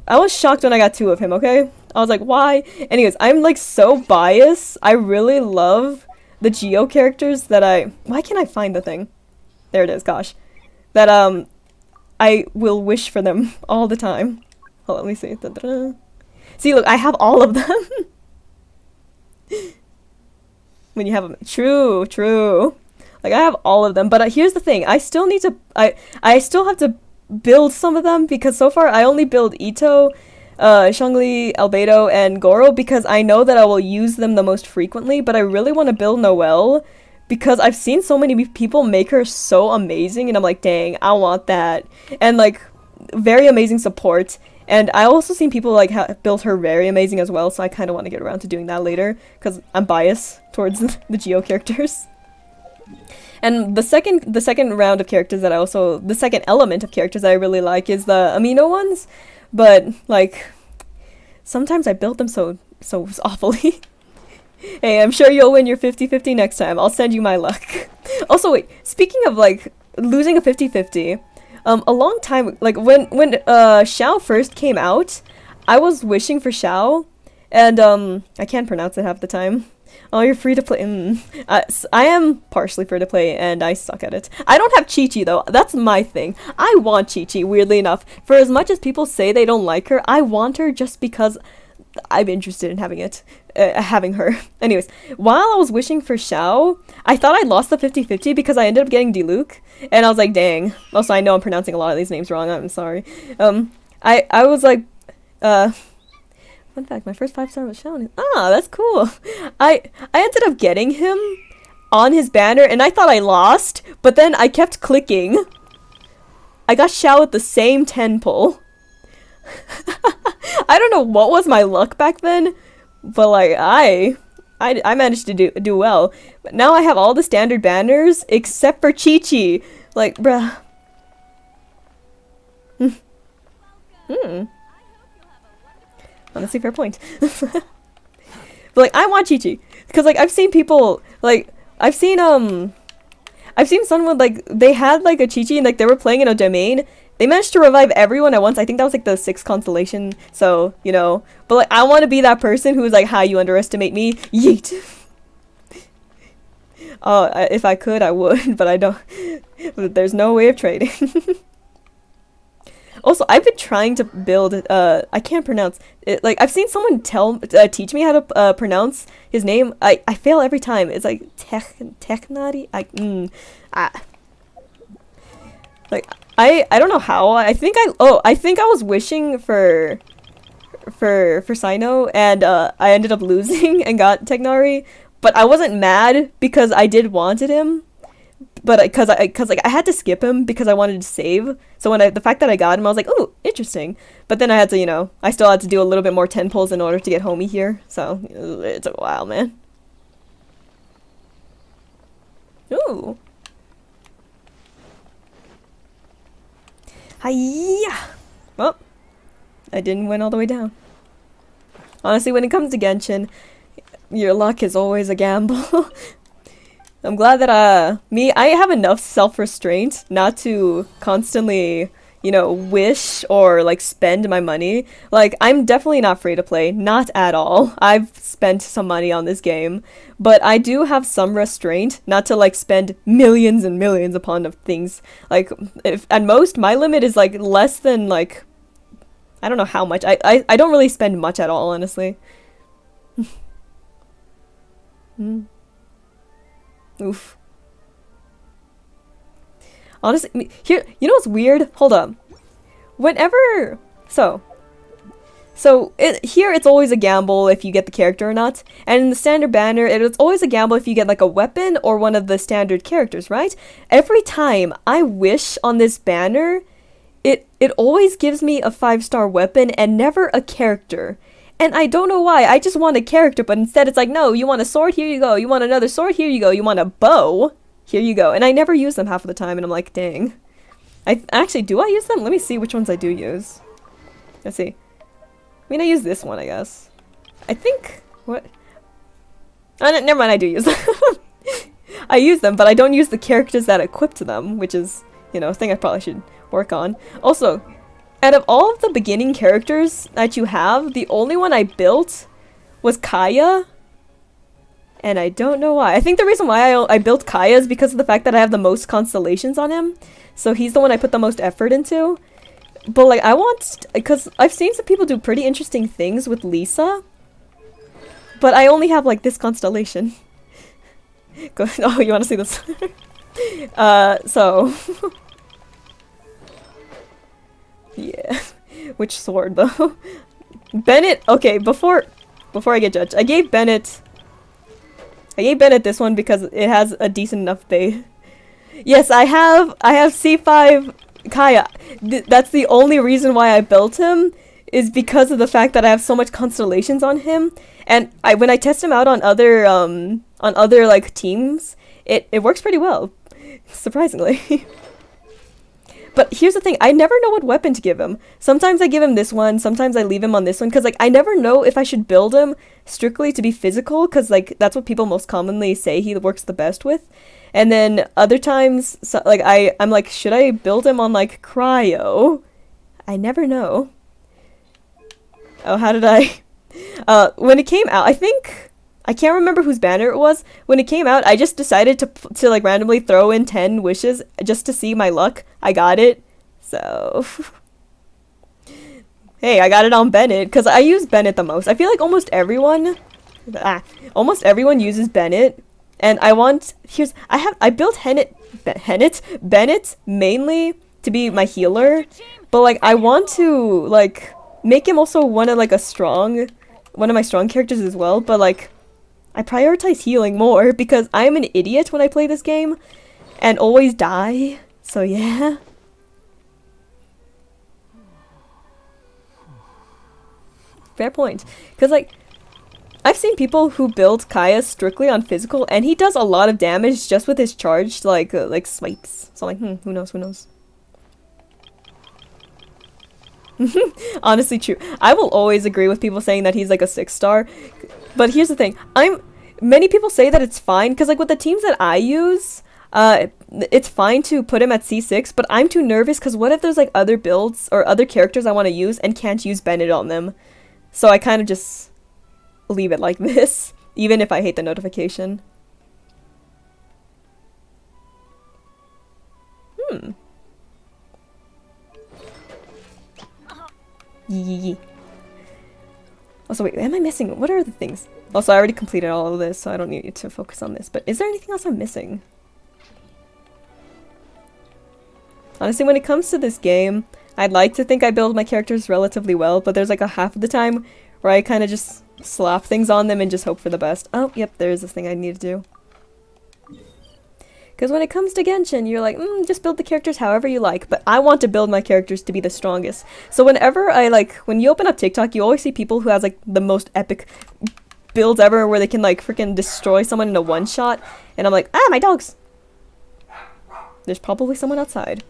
I was shocked when I got 2 of him, okay? I was like, why? Anyways, I'm like so biased. I really love the Geo characters that why can't I find the thing? There it is, gosh. That I will wish for them all the time. Hold on, let me see. Da-da-da. See, look, I have all of them. When you have them. True. Like, I have all of them, but here's the thing. I still need to, I still have to build some of them, because so far I only build Ito, Shangli, Albedo, and Goro because I know that I will use them the most frequently, but I really want to build Noelle because I've seen so many people make her so amazing, and I'm like, dang, I want that. And like, very amazing support. And I also seen people like build her very amazing as well, so I kind of want to get around to doing that later because I'm biased towards the Geo characters. And the second round of characters that the second element of characters that I really like is the amino ones, but like sometimes I build them so awfully. Hey, I'm sure you'll win your 50-50 next time. I'll send you my luck. Also, wait, speaking of like losing a 50-50, a long time, like when Xiao first came out, I was wishing for Xiao, and I can't pronounce it half the time. Oh, you're free to play. I am partially free to play, and I suck at it. I don't have Chi-Chi, though. That's my thing. I want Chi-Chi, weirdly enough. For as much as people say they don't like her, I want her just because I'm interested in having her. Anyways, while I was wishing for Xiao, I thought I lost the 50-50 because I ended up getting Diluc, and I was like, dang. Also, I know I'm pronouncing a lot of these names wrong. I'm sorry. I was like, fun fact, my first 5-star was Xiao. Ah, that's cool. I ended up getting him on his banner, and I thought I lost, but then I kept clicking. I got Xiao at the same 10 pull. I don't know what was my luck back then, but like I managed to do well. But now I have all the standard banners except for Chi-Chi. Like, bruh. Honestly, fair point. But like, I want Chi-Chi because like I've seen people like I've seen someone like they had like a Chi-Chi and like they were playing in a domain. They managed to revive everyone at once. I think that was like the 6th constellation. So, you know, but like I want to be that person who's like, "Hi, you underestimate me." Yeet. Oh, if I could, I would, but I don't. There's no way of trading. Also, I've been trying to build, I can't pronounce it. Like, I've seen someone teach me how to pronounce his name. I fail every time. It's like, Technati? I don't know how. I think I was wishing for Sino, and, I ended up losing and got Technari, but I wasn't mad because I did wanted him. But because like I had to skip him because I wanted to save. So when the fact that I got him, I was like, "Ooh, interesting." But then I had to, you know, I still had to do a little bit more 10 pulls in order to get homie here. So it took a while, man. Ooh. Hiya. Well, I didn't win all the way down. Honestly, when it comes to Genshin, your luck is always a gamble. I'm glad that, I have enough self-restraint not to constantly, you know, wish or, like, spend my money. Like, I'm definitely not free to play. Not at all. I've spent some money on this game. But I do have some restraint not to, like, spend millions and millions upon things. Like, if at most, my limit is, like, less than, like, I don't know how much. I don't really spend much at all, honestly. Oof. Honestly, here, you know what's weird? Hold up. Whenever, here it's always a gamble if you get the character or not, and in the standard banner, it's always a gamble if you get like a weapon or one of the standard characters, right? Every time I wish on this banner, it always gives me a 5-star weapon and never a character. And I don't know why, I just want a character, but instead it's like, no, you want a sword, here you go. You want another sword, here you go. You want a bow, here you go. And I never use them half of the time, and I'm like, dang. Actually, do I use them? Let me see which ones I do use. Let's see. I mean, I use this one, I guess. I think, what? Oh, never mind, I do use them. I use them, but I don't use the characters that equip to them, which is, you know, a thing I probably should work on. Also, out of all of the beginning characters that you have, the only one I built was Kaya. And I don't know why. I think the reason why I built Kaya is because of the fact that I have the most constellations on him. So he's the one I put the most effort into. But like, I want... Because I've seen some people do pretty interesting things with Lisa. But I only have like this constellation. Go, oh, you want to see this? So... Yeah. Which sword, though? Bennett, okay, before I get judged, I gave Bennett this one because it has a decent enough base. Yes, I have C5 Kaya. That's the only reason why I built him, is because of the fact that I have so much constellations on him, and when I test him out on other like teams, it works pretty well, surprisingly. But here's the thing, I never know what weapon to give him. Sometimes I give him this one, sometimes I leave him on this one, because like I never know if I should build him strictly to be physical, because like that's what people most commonly say he works the best with. And then other times, so, like I'm like, should I build him on like cryo? I never know. Oh, how did I? When it came out, I can't remember whose banner it was. When it came out, I just decided to like randomly throw in 10 wishes just to see my luck. I got it. So hey, I got it on Bennett because I use Bennett the most. I feel like almost everyone uses Bennett, and I built Bennett mainly to be my healer, but like I want to like make him also one of my strong characters as well, but like I prioritize healing more because I'm an idiot when I play this game and always die. So yeah. Fair point. Because like I've seen people who build Kaya strictly on physical, and he does a lot of damage just with his charged like swipes. So I'm like, who knows? Honestly, true. I will always agree with people saying that he's like a 6-star. But here's the thing. Many people say that it's fine because like with the teams that I use, it's fine to put him at C6, but I'm too nervous because what if there's like other builds or other characters I want to use and can't use Bennett on them? So I kind of just leave it like this, even if I hate the notification. Yee. Also, wait, am I missing? What are the things? Also, I already completed all of this, so I don't need to focus on this. But is there anything else I'm missing? Honestly, when it comes to this game, I'd like to think I build my characters relatively well, but there's like a half of the time where I kind of just slap things on them and just hope for the best. Oh, yep, there's this thing I need to do. Because when it comes to Genshin, you're like, just build the characters however you like, but I want to build my characters to be the strongest. So whenever when you open up TikTok, you always see people who has like the most epic builds ever where they can like freaking destroy someone in a one-shot, and I'm like, my dogs! There's probably someone outside.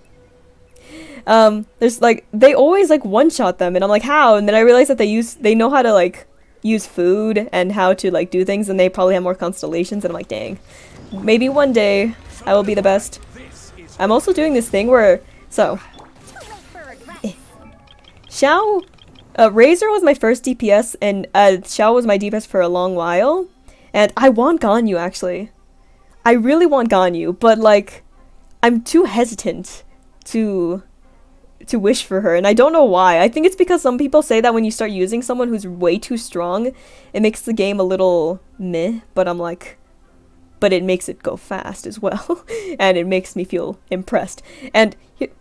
There's like, they always like one-shot them, and I'm like, how? And then I realize that they know how to like use food and how to like do things, and they probably have more constellations, and I'm like, dang. Maybe one day I will be the best. I'm also doing this thing where, Xiao, Razor was my first DPS, and Xiao was my DPS for a long while, and I want Ganyu actually. I really want Ganyu, but like, I'm too hesitant to wish for her, and I don't know why. I think it's because some people say that when you start using someone who's way too strong, it makes the game a little meh, but I'm like, but it makes it go fast as well, and it makes me feel impressed. And out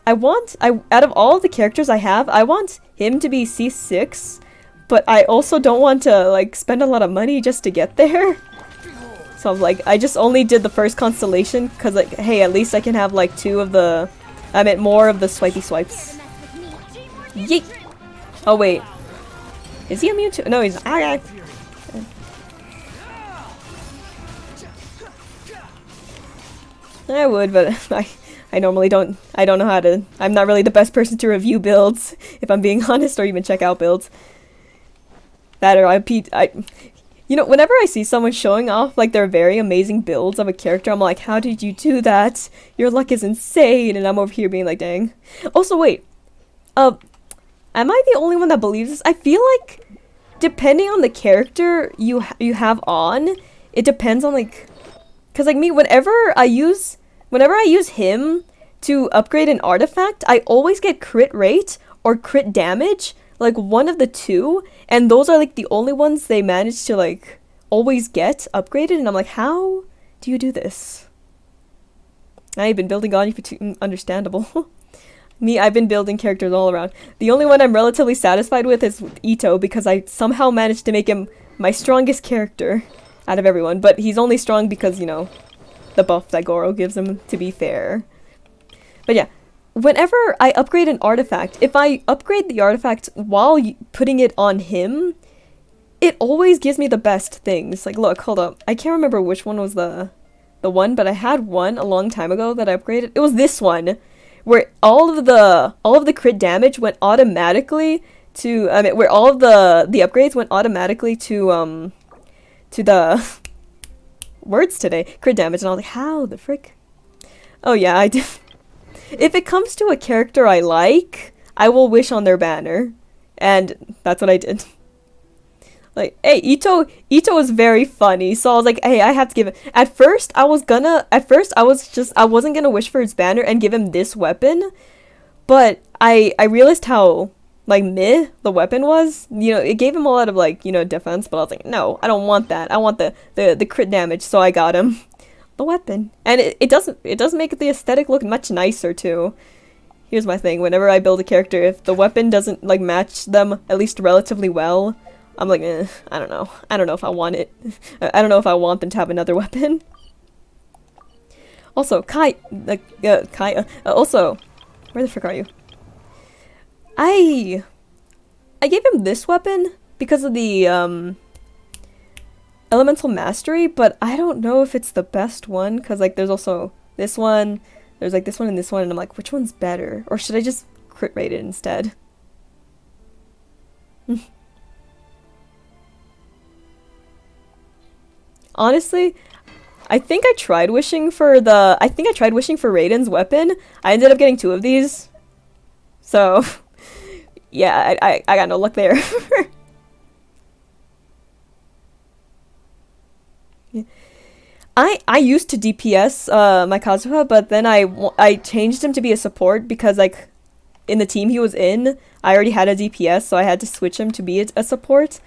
of all the characters I have, I want him to be C6, but I also don't want to like spend a lot of money just to get there. So I'm like, I just only did the first constellation because like, hey, at least I can have like more of the swipey swipes. Yeet! Oh wait, is he immune to? No, he's not. I would, but I normally don't. I don't know how to. I'm not really the best person to review builds, if I'm being honest, or even check out builds. That or you know, whenever I see someone showing off like their very amazing builds of a character, I'm like, how did you do that? Your luck is insane, and I'm over here being like, dang. Also, wait. Am I the only one that believes this? I feel like depending on the character you have on, it depends on like, cause like me, whenever I use him to upgrade an artifact, I always get crit rate or crit damage, like one of the two, and those are like the only ones they manage to like always get upgraded, and I'm like, how do you do this? I've been building on you for understandable. I've been building characters all around. The only one I'm relatively satisfied with is Ito because I somehow managed to make him my strongest character out of everyone. But he's only strong because, you know, the buff that Goro gives him, to be fair. But yeah, whenever I upgrade an artifact, if I upgrade the artifact while putting it on him, it always gives me the best things. Like, look, hold up. I can't remember which one was the one, but I had one a long time ago that I upgraded. It was this one, where all of the crit damage went automatically to where all of the upgrades went automatically to the words today, crit damage, and I was like, how the frick? Oh yeah, I did. If it comes to a character I like, I will wish on their banner, and that's what I did. Like, hey, Ito is very funny, so I was like, hey, I have to give it. At first, I wasn't gonna wish for his banner and give him this weapon, but I realized how, like, meh the weapon was. You know, it gave him a lot of, like, you know, defense, but I was like, no, I don't want that. I want the crit damage, so I got him the weapon. And it doesn't make the aesthetic look much nicer, too. Here's my thing, whenever I build a character, if the weapon doesn't, like, match them at least relatively well, I'm like, I don't know. I don't know if I want it. I don't know if I want them to have another weapon. Also, Kai, also, where the frick are you? I gave him this weapon because of the, Elemental Mastery, but I don't know if it's the best one, because, like, there's also this one, there's, like, this one and this one, and I'm like, which one's better? Or should I just crit rate it instead? Honestly, I think I tried wishing for Raiden's weapon. I ended up getting 2 of these. So, yeah, I got no luck there. Yeah. I used to DPS my Kazuha, but then I changed him to be a support because, like, in the team he was in, I already had a DPS, so I had to switch him to be a support.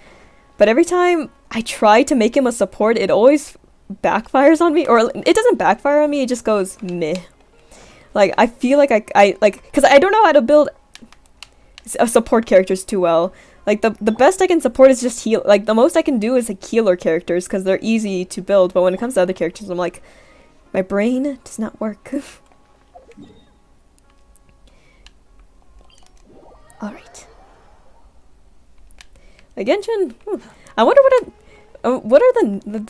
But every time I try to make him a support, it always backfires on me. Or it doesn't backfire on me, it just goes meh. Like, I feel like because I don't know how to build support characters too well. Like, the best I can support is just heal. Like, the most I can do is, like, healer characters because they're easy to build. But when it comes to other characters, I'm like, my brain does not work. Alright. Like, Genshin, I wonder what are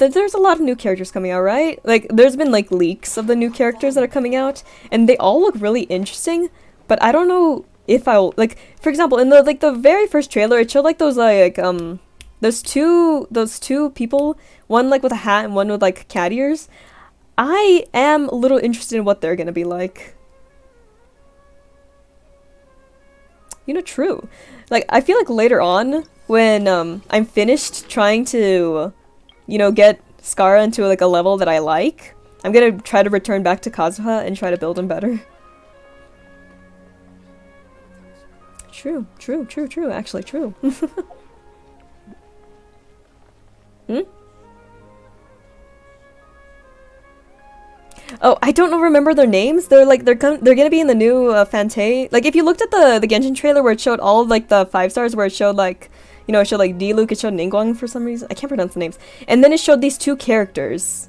there's a lot of new characters coming out, right? Like, there's been, like, leaks of the new characters that are coming out, and they all look really interesting, but I don't know if I'll, like, for example, in the very first trailer, it showed, like, those, like, those two people, one, like, with a hat and one with, like, cat ears. I am a little interested in what they're gonna be like. You know, true. Like, I feel like later on, when I'm finished trying to, you know, get Skara into, like, a level that I like, I'm gonna try to return back to Kazuha and try to build him better. True, actually true. Oh, I don't remember their names. They're gonna be in the new Fantay. Like, if you looked at the Genshin trailer where it showed all of, like, the 5 stars, where it showed, like, you know, it showed, like, Diluc, it showed Ningguang for some reason. I can't pronounce the names. And then it showed these 2 characters.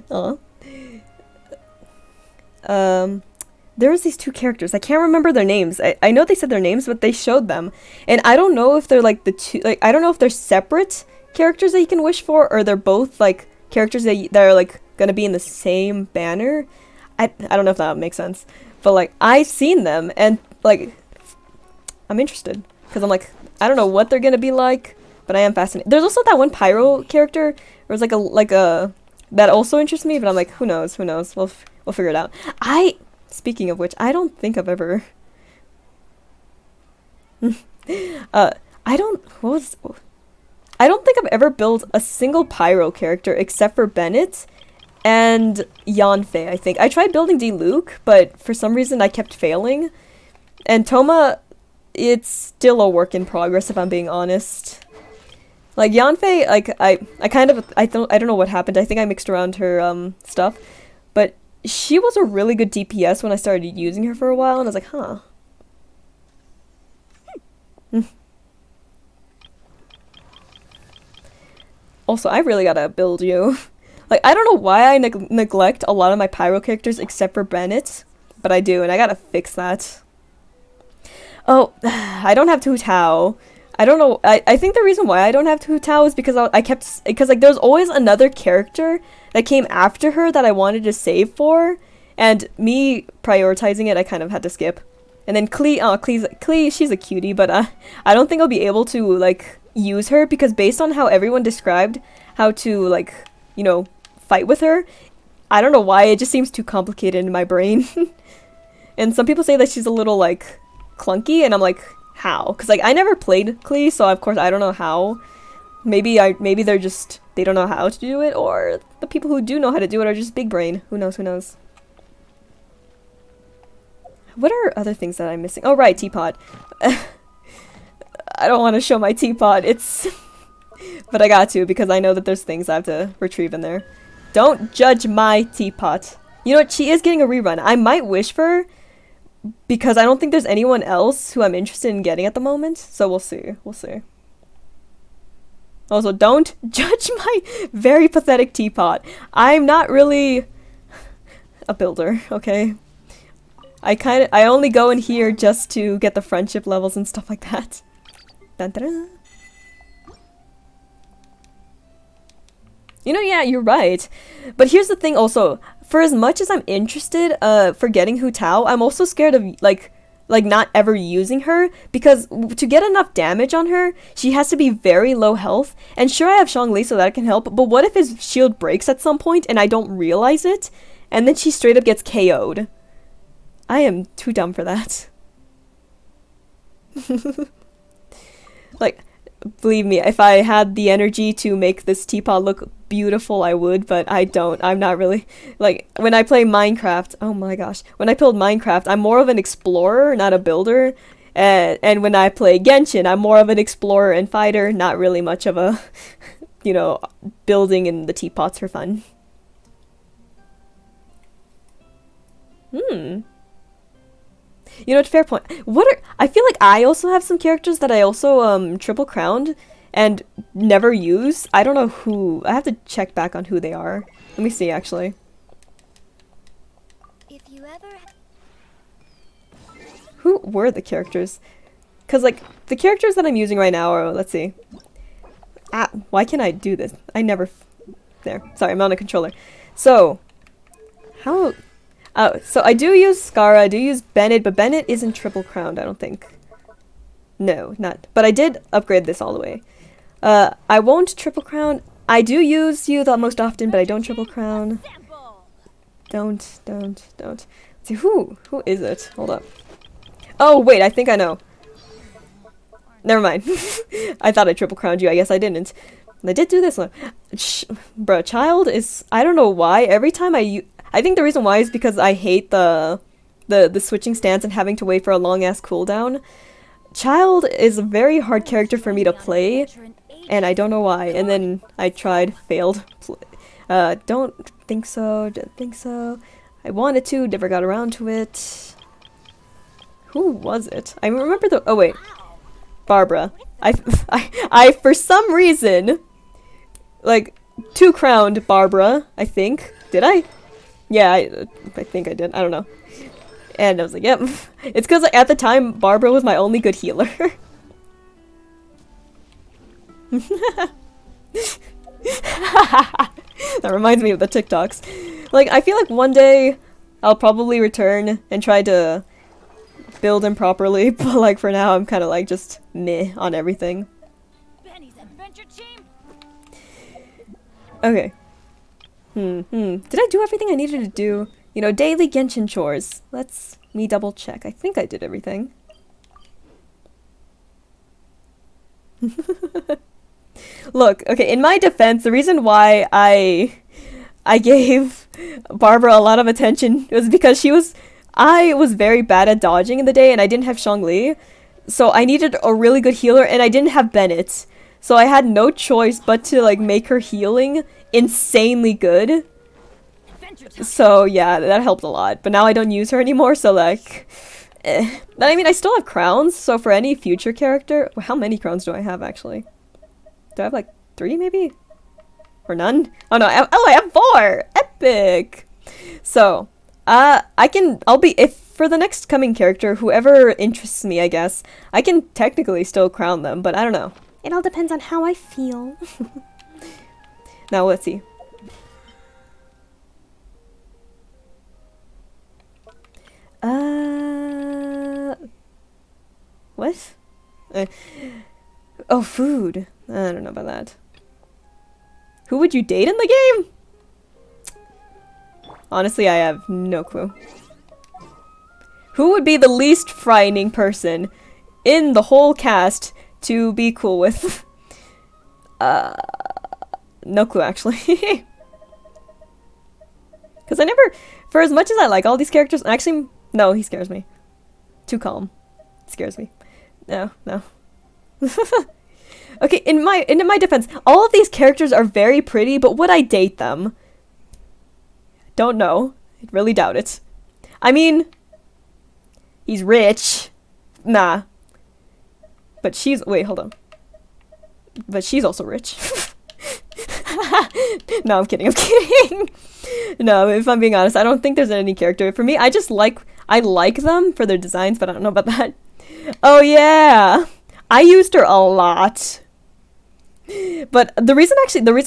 Aw. There was these 2 characters. I can't remember their names. I know they said their names, but they showed them. And I don't know if they're, like, I don't know if they're separate characters that you can wish for, or they're both, like, characters that are, like, gonna be in the same banner. I don't know if that makes sense. But, like, I've seen them, and, like, I'm interested. Because I'm like, I don't know what they're gonna be like, but I am fascinated. There's also that one Pyro character, where it's like a that also interests me, but I'm like, who knows? We'll figure it out. Speaking of which, I don't think I've ever... I don't think I've ever built a single Pyro character except for Bennett and Yanfei, I think. I tried building Diluc, but for some reason I kept failing. And Toma, it's still a work in progress, if I'm being honest. Like, Yanfei, like, I don't know what happened. I think I mixed around her, stuff. But she was a really good DPS when I started using her for a while, and I was like, huh. Also, I really gotta build you. Like, I don't know why I neglect a lot of my pyro characters except for Bennett, but I do, and I gotta fix that. Oh, I don't have Hu Tao. I don't know. I think the reason why I don't have Hu Tao is because because like there's always another character that came after her that I wanted to save for, and me prioritizing it, I kind of had to skip. And then Klee, she's a cutie, but I don't think I'll be able to like use her because based on how everyone described how to like, you know, fight with her, I don't know why it just seems too complicated in my brain. And some people say that she's a little like clunky, and I'm like, how? Because like I never played Klee, so of course I don't know how. Maybe they're just, they don't know how to do it, or the people who do know how to do it are just big brain. Who knows? Who knows? What are other things that I'm missing? Oh right, teapot. I don't want to show my teapot. It's but I got to because I know that there's things I have to retrieve in there. Don't judge my teapot. You know what? She is getting a rerun. I might wish for her because I don't think there's anyone else who I'm interested in getting at the moment. So we'll see. We'll see. Also, don't judge my very pathetic teapot. I'm not really a builder, okay? I only go in here just to get the friendship levels and stuff like that. Dun, dun, dun. You know, yeah, you're right. But here's the thing also. For as much as I'm interested for getting Hu Tao, I'm also scared of like not ever using her, because to get enough damage on her, she has to be very low health. And sure, I have Zhongli, so that can help, but what if his shield breaks at some point and I don't realize it, and then she straight up gets KO'd? I am too dumb for that. Like, believe me, if I had the energy to make this teapot look beautiful, I would, but I don't. I'm not really, like, when I play Minecraft, oh my gosh, when I build Minecraft, I'm more of an explorer, not a builder, and when I play Genshin, I'm more of an explorer and fighter, not really much of a, you know, building in the teapots for fun. You know, fair point. I feel like I also have some characters that I also triple crowned and never use. I don't know who. I have to check back on who they are. Let me see actually. If you ever Who were the characters? Cuz like the characters that I'm using right now are, let's see. Why can't I do this? I never there. Sorry, I'm on a controller. So, how so I do use Skara, I do use Bennett, but Bennett isn't triple crowned, I don't think. No, not. But I did upgrade this all the way. I won't triple crown. I do use you the most often, but I don't triple crown. Don't. Let's see, who is it? Hold up. Oh, wait, I think I know. Never mind. I thought I triple crowned you, I guess I didn't. I did do this one. Bruh, Child is, I don't know why, every time I think the reason why is because I hate the switching stance and having to wait for a long-ass cooldown. Child is a very hard character for me to play, and I don't know why. And then I tried, failed. Don't think so. I wanted to, never got around to it. Who was it? I remember the. Oh wait, Barbara. I for some reason, like, two-crowned Barbara. I think. Did I? Yeah, I think I did. I don't know. And I was like, yep. It's because at the time, Barbara was my only good healer. That reminds me of the TikToks. Like, I feel like one day I'll probably return and try to build him properly, but like for now I'm kind of like just meh on everything. Benny's adventure team. Okay. Did I do everything I needed to do? You know, daily Genshin chores. Let's me double check. I think I did everything. Look, okay, in my defense, the reason why I gave Barbara a lot of attention was because I was very bad at dodging in the day and I didn't have Zhongli. So I needed a really good healer and I didn't have Bennett. So I had no choice but to like make her healing insanely good. adventure time. So yeah, that helped a lot. But now I don't use her anymore, so like, But I mean, I still have crowns, so for any future character, well, how many crowns do I have actually? Do I have like 3 maybe? Or none? Oh no, I have 4! Epic! So, I'll be, if for the next coming character, whoever interests me, I guess, I can technically still crown them, but I don't know. It all depends on how I feel. Now, let's see. What? Oh, food. I don't know about that. Who would you date in the game? Honestly, I have no clue. Who would be the least frightening person in the whole cast to be cool with? No clue, actually. Because I never, for as much as I like all these characters, actually, no, he scares me. Too calm. Scares me. No. Okay, in my defense, all of these characters are very pretty, but would I date them? Don't know. I really doubt it. I mean, he's rich. Nah. But she's, wait, hold on. But she's also rich. No, I'm kidding. No, if I'm being honest, I don't think there's any character. For me, I like them for their designs, but I don't know about that. Oh yeah! I used her a lot. But the reason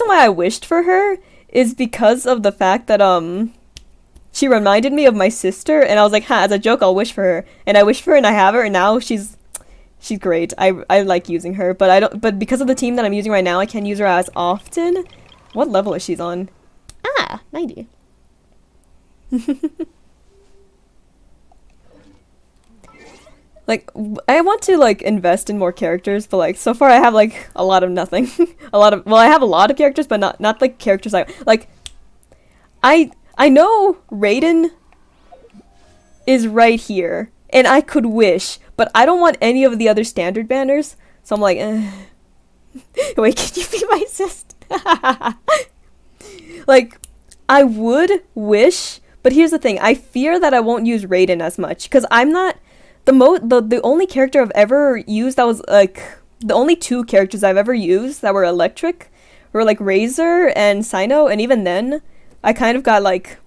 why I wished for her is because of the fact that, she reminded me of my sister, and I was like, as a joke, I'll wish for her. And I wish for her, and I have her, and now she's great. I like using her, but because of the team that I'm using right now, I can't use her as often. What level is she on? 90. Like, I want to, like, invest in more characters, but, like, so far I have, like, a lot of nothing. I have a lot of characters, but not like, characters I know Raiden is right here, and I could wish, but I don't want any of the other standard banners, so I'm like, Wait, can you be my sister? Like, I would wish, but here's the thing, I fear that I won't use Raiden as much, because I'm not, the only character I've ever used that was, like, the only 2 characters I've ever used that were electric were, like, Razor and Sino, and even then, I kind of got, like,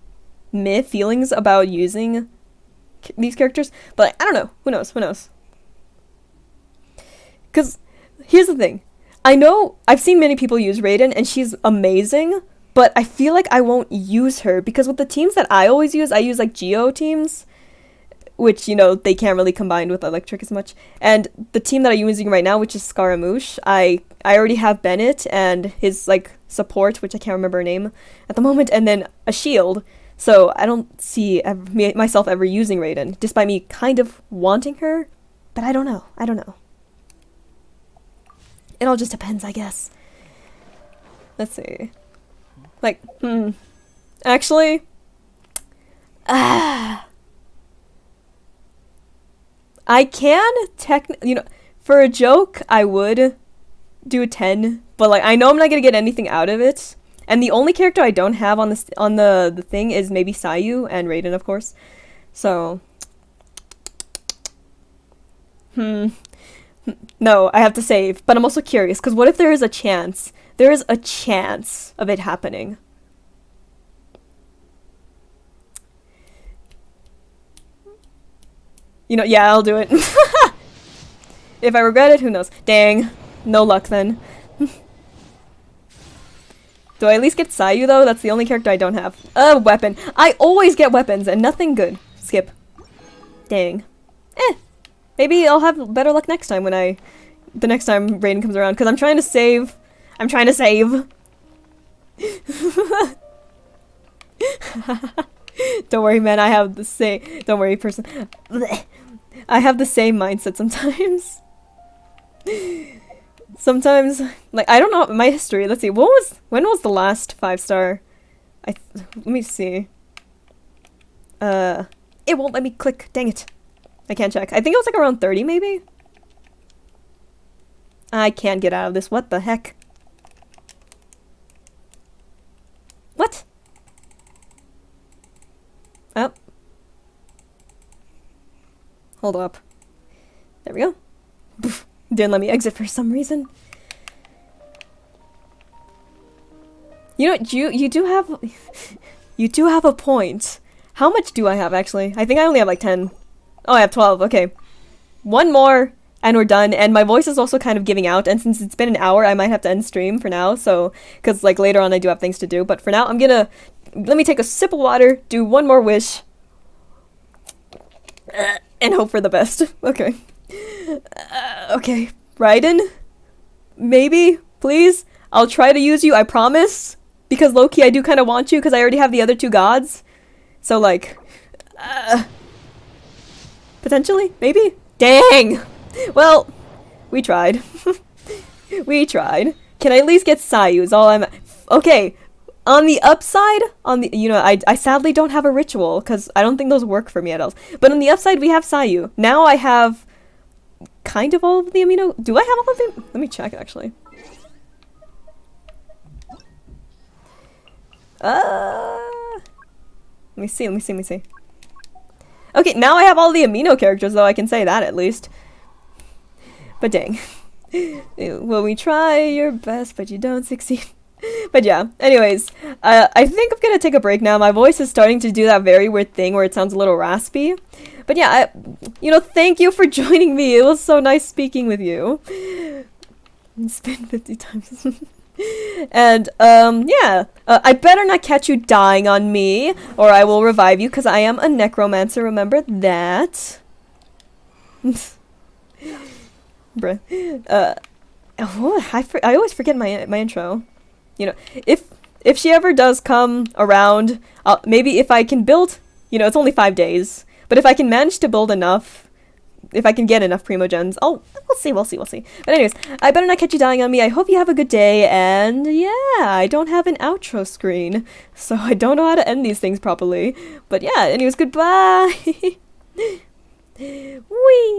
meh feelings about using these characters, but like, I don't know, who knows? Because, here's the thing, I know, I've seen many people use Raiden, and she's amazing, but I feel like I won't use her, because with the teams that I always use, I use, like, Geo teams, which, you know, they can't really combine with electric as much, and the team that I'm using right now, which is Scaramouche, I already have Bennett, and his, like, support, which I can't remember her name at the moment, and then a shield, so I don't see myself ever using Raiden, despite me kind of wanting her, but I don't know. It all just depends, I guess. Let's see. Like, actually, I can you know, for a joke, I would do a 10, but like, I know I'm not gonna get anything out of it. And the only character I don't have on the thing is maybe Sayu and Raiden, of course. So, no, I have to save. But I'm also curious, because what if there is a chance? There is a chance of it happening. You know, yeah, I'll do it. If I regret it, who knows? Dang. No luck then. Do I at least get Sayu though? That's the only character I don't have. Weapon. I always get weapons and nothing good. Skip. Dang. Maybe I'll have better luck next time the next time Raiden comes around, because I'm trying to save. Don't worry, man, I have the same, don't worry, person. I have the same mindset sometimes. Sometimes, like, I don't know my history. Let's see. When was the last 5-star? Let me see. It won't let me click. Dang it. I can't check. I think it was like around 30 maybe. I can't get out of this. What the heck? What? hold up. There we go. Didn't let me exit for some reason. You know what, you do have you do have a point. How much do I have actually? I think I only have like 10. Oh, I have 12. Okay. One more and we're done. And my voice is also kind of giving out, and since it's been an hour, I might have to end stream for now. So, cuz like later on I do have things to do, but for now I'm going to let me take a sip of water, do one more wish, and hope for the best. Okay. Okay. Raiden? Maybe? Please? I'll try to use you, I promise. Because low-key, I do kind of want you, because I already have the other two gods. So, like... potentially? Maybe? Dang! Well, we tried. We tried. Can I at least get Sayu's? All I'm... Okay. On the upside, you know, I sadly don't have a ritual, because I don't think those work for me at all. But on the upside, we have Sayu. Now I have kind of all of the amino... Do I have all of them? Let me check, actually. Let me see. Okay, now I have all the amino characters, though, I can say that at least. But dang. Well, we try your best, but you don't succeed. But yeah, anyways, I think I'm gonna take a break now. My voice is starting to do that very weird thing where it sounds a little raspy. But yeah, you know, thank you for joining me. It was so nice speaking with you. It's been 50 times. And, yeah, I better not catch you dying on me, or I will revive you, because I am a necromancer, remember that? Bruh. I always forget my intro. You know, if she ever does come around, maybe if I can build, you know, it's only 5 days, but if I can manage to build enough, if I can get enough Primogens, we'll see. But anyways, I better not catch you dying on me. I hope you have a good day, and yeah, I don't have an outro screen, so I don't know how to end these things properly. But yeah, anyways, goodbye! Whee!